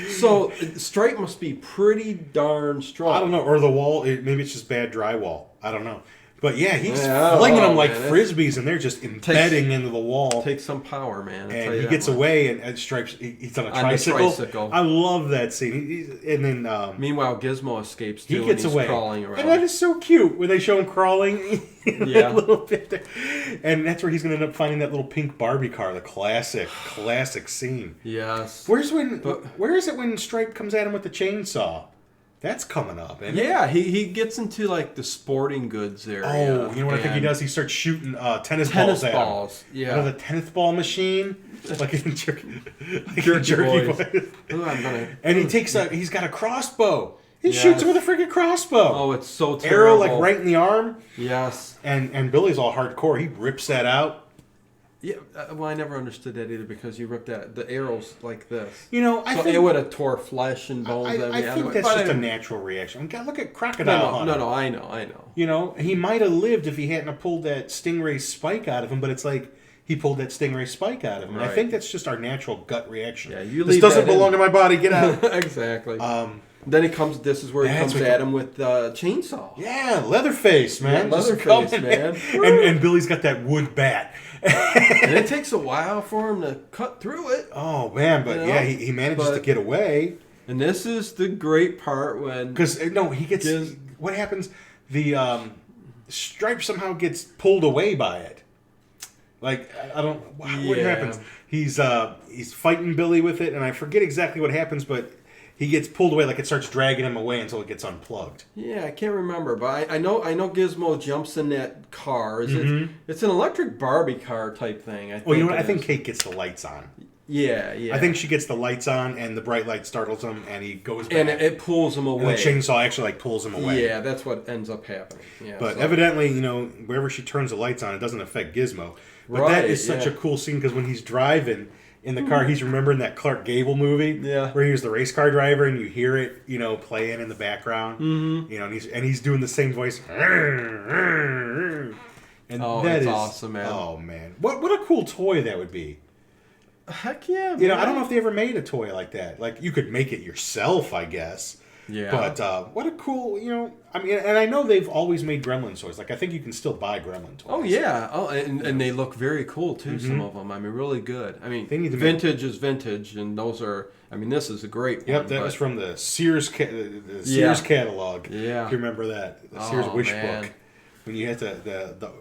so Stripe must be pretty darn strong. I don't know, or the wall. Maybe it's just bad drywall. I don't know. But he's flinging them like frisbees, and they're just embedding into the wall. Takes some power, man. And he gets away, and Stripes. He's on a tricycle. I love that scene. And then, meanwhile, Gizmo escapes too. He gets away, crawling around. and that is so cute when they show him crawling. Yeah, a little bit there. And that's where he's going to end up finding that little pink Barbie car. The classic scene. Yes. Where is it when Stripe comes at him with the chainsaw? That's coming up, isn't it? Yeah, he gets into the sporting goods area. Oh, you know what I think he does? He starts shooting tennis balls at him. Yeah. The tennis ball machine, like in jerky boys. And he's got a crossbow. He shoots him with a freaking crossbow. Oh, it's so terrible. Arrow right in the arm. Yes. And Billy's all hardcore. He rips that out. Yeah, well, I never understood that either because you ripped the arrows like this. I so think it would have tore flesh and bones. I think that's just a natural reaction. God, look at Crocodile Hunter. No, I know. He might have lived if he hadn't have pulled that stingray spike out of him, but it's like he pulled that stingray spike out of him. And I think that's just our natural gut reaction. Yeah, this doesn't belong to my body. Get out. Exactly. Then this is where he comes at him with chainsaw. Yeah, Leatherface, man. Yeah, Leatherface, man. And Billy's got that wood bat. And it takes a while for him to cut through it. Oh, man, but he manages to get away. And this is the great part when... Because, he gets... what happens? The Stripe somehow gets pulled away by it. Like, I don't... What happens? He's fighting Billy with it, and I forget exactly what happens, but... He gets pulled away, like it starts dragging him away until it gets unplugged. Yeah, I can't remember, but I know Gizmo jumps in that car. It's an electric Barbie car type thing. I think Kate gets the lights on. Yeah. I think she gets the lights on, and the bright light startles him, and he goes back. And it pulls him away. And the chainsaw actually pulls him away. Yeah, that's what ends up happening. Yeah, but evidently, wherever she turns the lights on, it doesn't affect Gizmo. But that is such a cool scene because when he's driving in the car, he's remembering that Clark Gable movie where he was the race car driver, and you hear it, playing in the background. And he's doing the same voice. And that's awesome, man. Oh man, what a cool toy that would be. Heck yeah, man. I don't know if they ever made a toy like that. Like you could make it yourself, I guess. Yeah. But what a cool, and I know they've always made Gremlin toys. Like I think you can still buy Gremlin toys. Oh yeah. Oh, and they look very cool too. Some of them. I mean, really good. I mean, vintage is vintage, and those are. I mean, this is a great one. Yep, that was from the Sears catalog. Yeah. If you remember that, the Sears Wish book, when you had to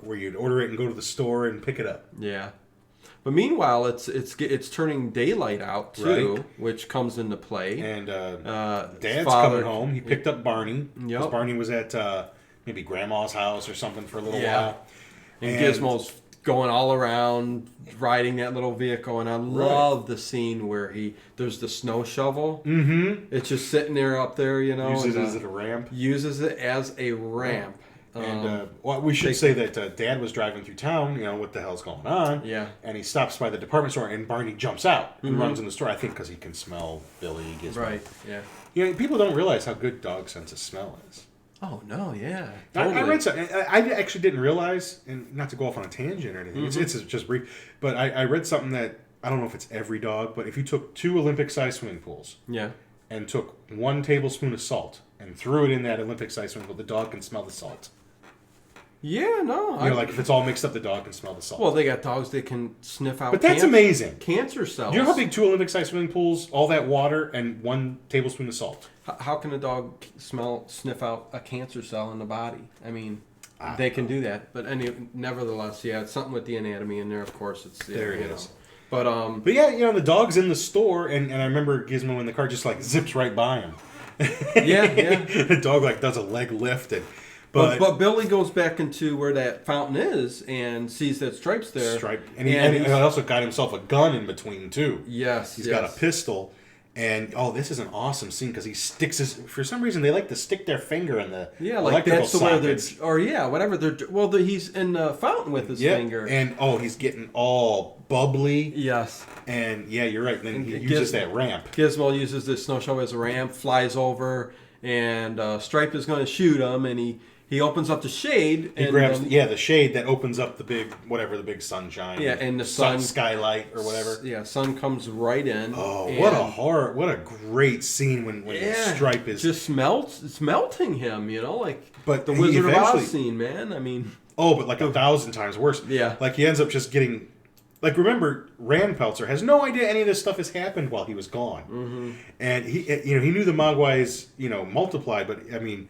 where you'd order it and go to the store and pick it up. Yeah. But meanwhile, it's turning daylight out too, which comes into play. And Dad's coming home. He picked up Barney. Because Barney was at maybe Grandma's house or something for a little while. And Gizmo's going all around riding that little vehicle, and I love the scene where there's the snow shovel. Mm-hmm. It's just sitting there up there, Uses it as a ramp. Uses it as a ramp. And we should say that Dad was driving through town, what the hell's going on. Yeah. And he stops by the department store, and Barney jumps out and runs in the store, I think because he can smell Billy Gizmo. Right, yeah. People don't realize how good dog sense of smell is. Oh, no, yeah. Totally. I read something. I actually didn't realize, and not to go off on a tangent or anything, it's just brief, but I read something that, I don't know if it's every dog, but if you took 2 Olympic-sized swimming pools and took 1 tablespoon of salt and threw it in that Olympic-sized swimming pool, the dog can smell the salt. Yeah, no. Like if it's all mixed up, the dog can smell the salt. Well, they got dogs that can sniff out. But that's amazing. Cancer cells. Do you know how big 2 Olympic-sized swimming pools, all that water, and 1 tablespoon of salt? How can a dog sniff out a cancer cell in the body? I mean, they can do that. But nevertheless, it's something with the anatomy in there. Of course, it's there. It is. But the dog's in the store, and I remember Gizmo in the car just like zips right by him. Yeah. The dog does a leg lift and. But Billy goes back into where that fountain is and sees that Stripe's there. And he also got himself a gun in between, too. Yes. He's got a pistol. And, this is an awesome scene because he sticks for some reason, they like to stick their finger in the electrical sockets. He's in the fountain with his finger. And, he's getting all bubbly. Yes. And, you're right. Then he uses that ramp. Gizmo uses this snow shovel as a ramp, flies over, and Stripe is going to shoot him, and he opens up the shade. He grabs the shade that opens up the big sunshine. Yeah, and the sun skylight or whatever. Yeah, sun comes right in. Oh, what a horror! What a great scene when Stripe is just melts. It's melting him, But the Wizard of Oz scene, man. I mean, but 1,000 times worse. Yeah, he ends up just getting. Remember, Rand Peltzer has no idea any of this stuff has happened while he was gone, and he knew the Mogwais multiplied, but I mean.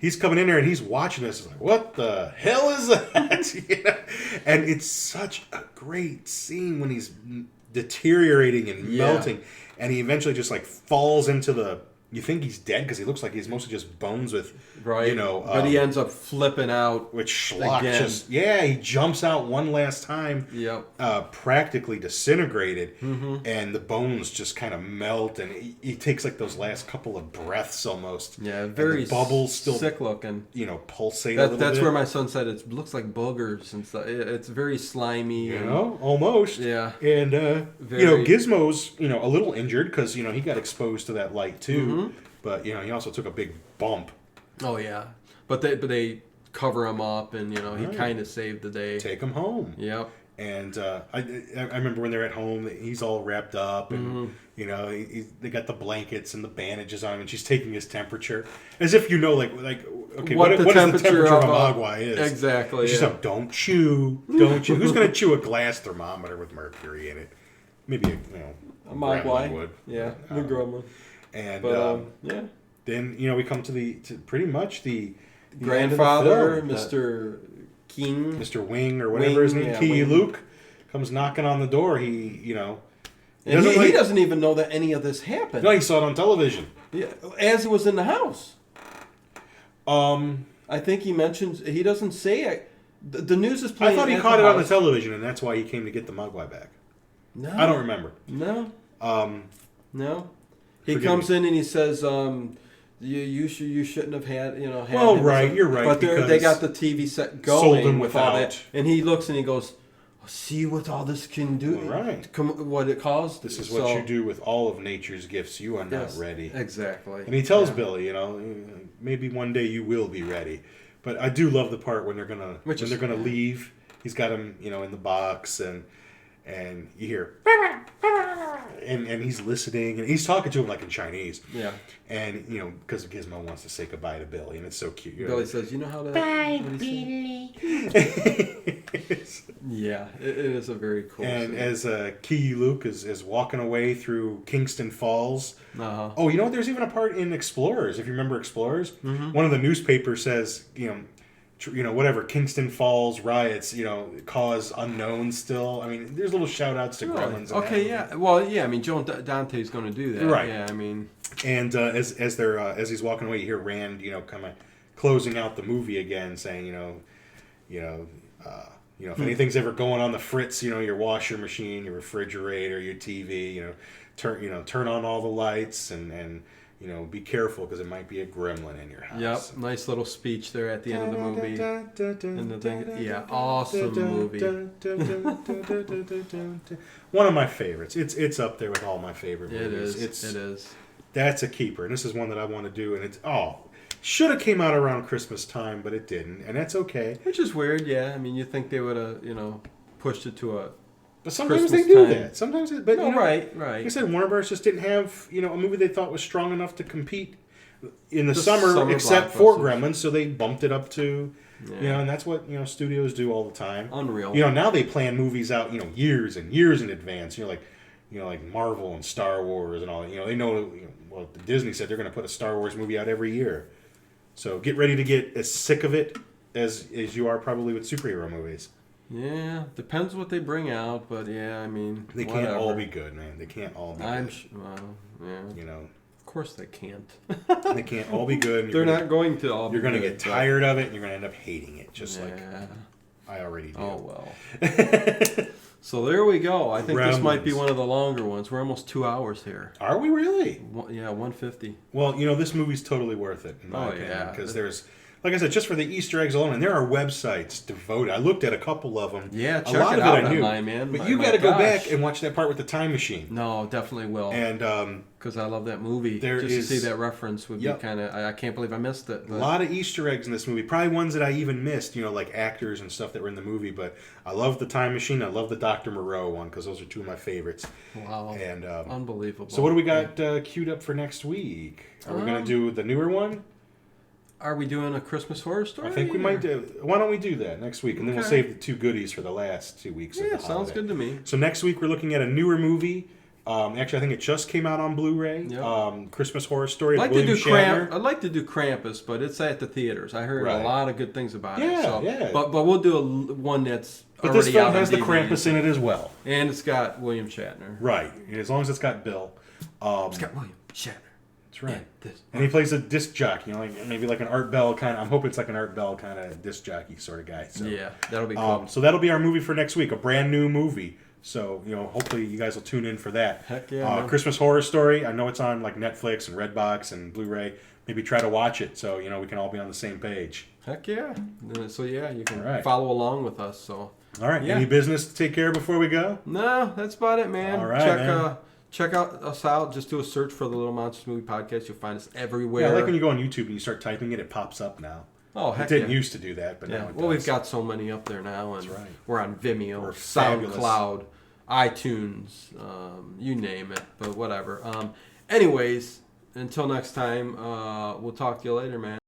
He's coming in there and he's watching this. He's like, what the hell is that? And it's such a great scene when he's deteriorating and melting. And he eventually just falls into the you think he's dead because he looks like he's mostly just bones with, right. But he ends up flipping out. Which Schlock he jumps out one last time. Yep. Practically disintegrated, and the bones just kind of melt, and he takes like those last couple of breaths almost. Yeah, very bubbles still sick looking. Pulsate a little bit. That's where my son said it looks like boogers and stuff. It's very slimy. Almost. Yeah. And Gizmo's a little injured because he got exposed to that light too, but he also took a big bump. Oh yeah, but they cover him up, and he kind of saved the day. Take him home. Yep. And I remember when they're at home, he's all wrapped up, and they got the blankets and the bandages on him, and she's taking his temperature as if okay, what is the temperature of a Mogwai is exactly. She's like, don't chew. Who's going to chew a glass thermometer with mercury in it? Maybe a Mogwai would. Yeah, the gremlin. And then we come to pretty much the grandfather, Mr. King, Mr. Wing, or whatever his name, Key Luke, comes knocking on the door. He doesn't even know that any of this happened. No, he saw it on television. Yeah, as he was in the house. I think he mentions, he doesn't say it. The news is playing. I thought he caught it on the television, and that's why he came to get the Mogwai back. No, I don't remember. No. No. He comes in and he says, You shouldn't have had Well, right, you're right. But they got the TV set going with all that, and he looks and he goes, "See what all this can do, right? What it caused. This is what you do with all of nature's gifts. You are not ready." Exactly. And he tells Billy, maybe one day you will be ready. But I do love the part when they're gonna leave. He's got him, in the box, and you hear. And he's listening, and he's talking to him like in Chinese. Yeah. And, because Gizmo wants to say goodbye to Billy, and it's so cute. Billy says, how to... Bye, Billy. Yeah, it is a very cool And scene. as Key Luke is walking away through Kingston Falls. Uh-huh. Oh, what? There's even a part in Explorers, if you remember Explorers. Mm-hmm. One of the newspapers says, whatever, Kingston Falls riots, cause unknown still. I mean, there's little shout-outs to Gremlins. Okay, yeah. Well, yeah, Joe Dante's going to do that. Right. Yeah, And as he's walking away, you hear Rand, kind of closing out the movie again, saying, if anything's ever going on the fritz, your washer machine, your refrigerator, your TV, turn on all the lights and be careful because it might be a gremlin in your house. Yep, nice little speech there at the end of the movie. And the thing, yeah, awesome movie. One of my favorites. It's up there with all my favorite movies. It is. That's a keeper, and this is one that I want to do. And should have came out around Christmas time, but it didn't, and that's okay. Which is weird, yeah. You think they would have, pushed it to a. But sometimes Christmas they do time. that. Sometimes, right. Like I said, Warner Bros. Just didn't have a movie they thought was strong enough to compete in the summer except for Gremlins, so they bumped it up to, and that's what studios do all the time. Unreal. Now they plan movies out years and years in advance. Like Marvel and Star Wars and all. They know. Well, Disney said they're going to put a Star Wars movie out every year, so get ready to get as sick of it as you are probably with superhero movies. Yeah, depends what they bring out, but yeah, they can't all be good, man. They can't all be good. Yeah. Of course they can't. They can't all be good. They're not going to all be good. You're going to get tired of it, and you're going to end up hating it, just like I already do. Oh, well. So there we go. I think Gremlins. This might be one of the longer ones. We're almost 2 hours here. Are we really? Yeah, 150. Well, this movie's totally worth it, in my opinion, because there's... Like I said, just for the Easter eggs alone, and there are websites devoted. I looked at a couple of them. Yeah, check a lot it of out it I knew. online, man. But you got to go back and watch that part with the time machine. No, definitely will. And because I love that movie. To see that reference would be kind of... I can't believe I missed it. But. A lot of Easter eggs in this movie. Probably ones that I even missed, like actors and stuff that were in the movie. But I love the time machine. I love the Dr. Moreau one because those are two of my favorites. Wow. And unbelievable. So what do we got queued up for next week? Are we going to do the newer one? Are we doing a Christmas horror story? I think we might do. Why don't we do that next week? And then we'll save the two goodies for the last 2 weeks. Yeah, sounds good to me. So next week we're looking at a newer movie. Actually, I think it just came out on Blu-ray. Yep. Christmas Horror Story. I'd like to do Krampus, but it's at the theaters. I heard a lot of good things about it. Yeah. But we'll do one that's But already this film out has the DVD. Krampus in it as well. And it's got William Shatner. Right. As long as it's got Bill. It's got William Shatner. That's right. Yeah, and he plays a disc jockey, like maybe like an Art Bell kind of. I'm hoping it's like an Art Bell kind of disc jockey sort of guy. So yeah, that'll be cool. So that'll be our movie for next week, a brand new movie. So hopefully you guys will tune in for that. Heck yeah, Christmas Horror Story. I know it's on like Netflix and Redbox and Blu-ray. Maybe try to watch it so we can all be on the same page. Heck yeah. So yeah, you can follow along with us. So all right. Yeah. Any business to take care of before we go? No, that's about it, man. All right, check us out. Just do a search for the Little Monsters Movie Podcast. You'll find us everywhere. Yeah, like when you go on YouTube and you start typing it, it pops up now. Oh, heck it didn't used to do that, but now it does. Well, we've got so many up there now, and we're on Vimeo, we're SoundCloud, iTunes, you name it. But whatever. Anyways, until next time, we'll talk to you later, man.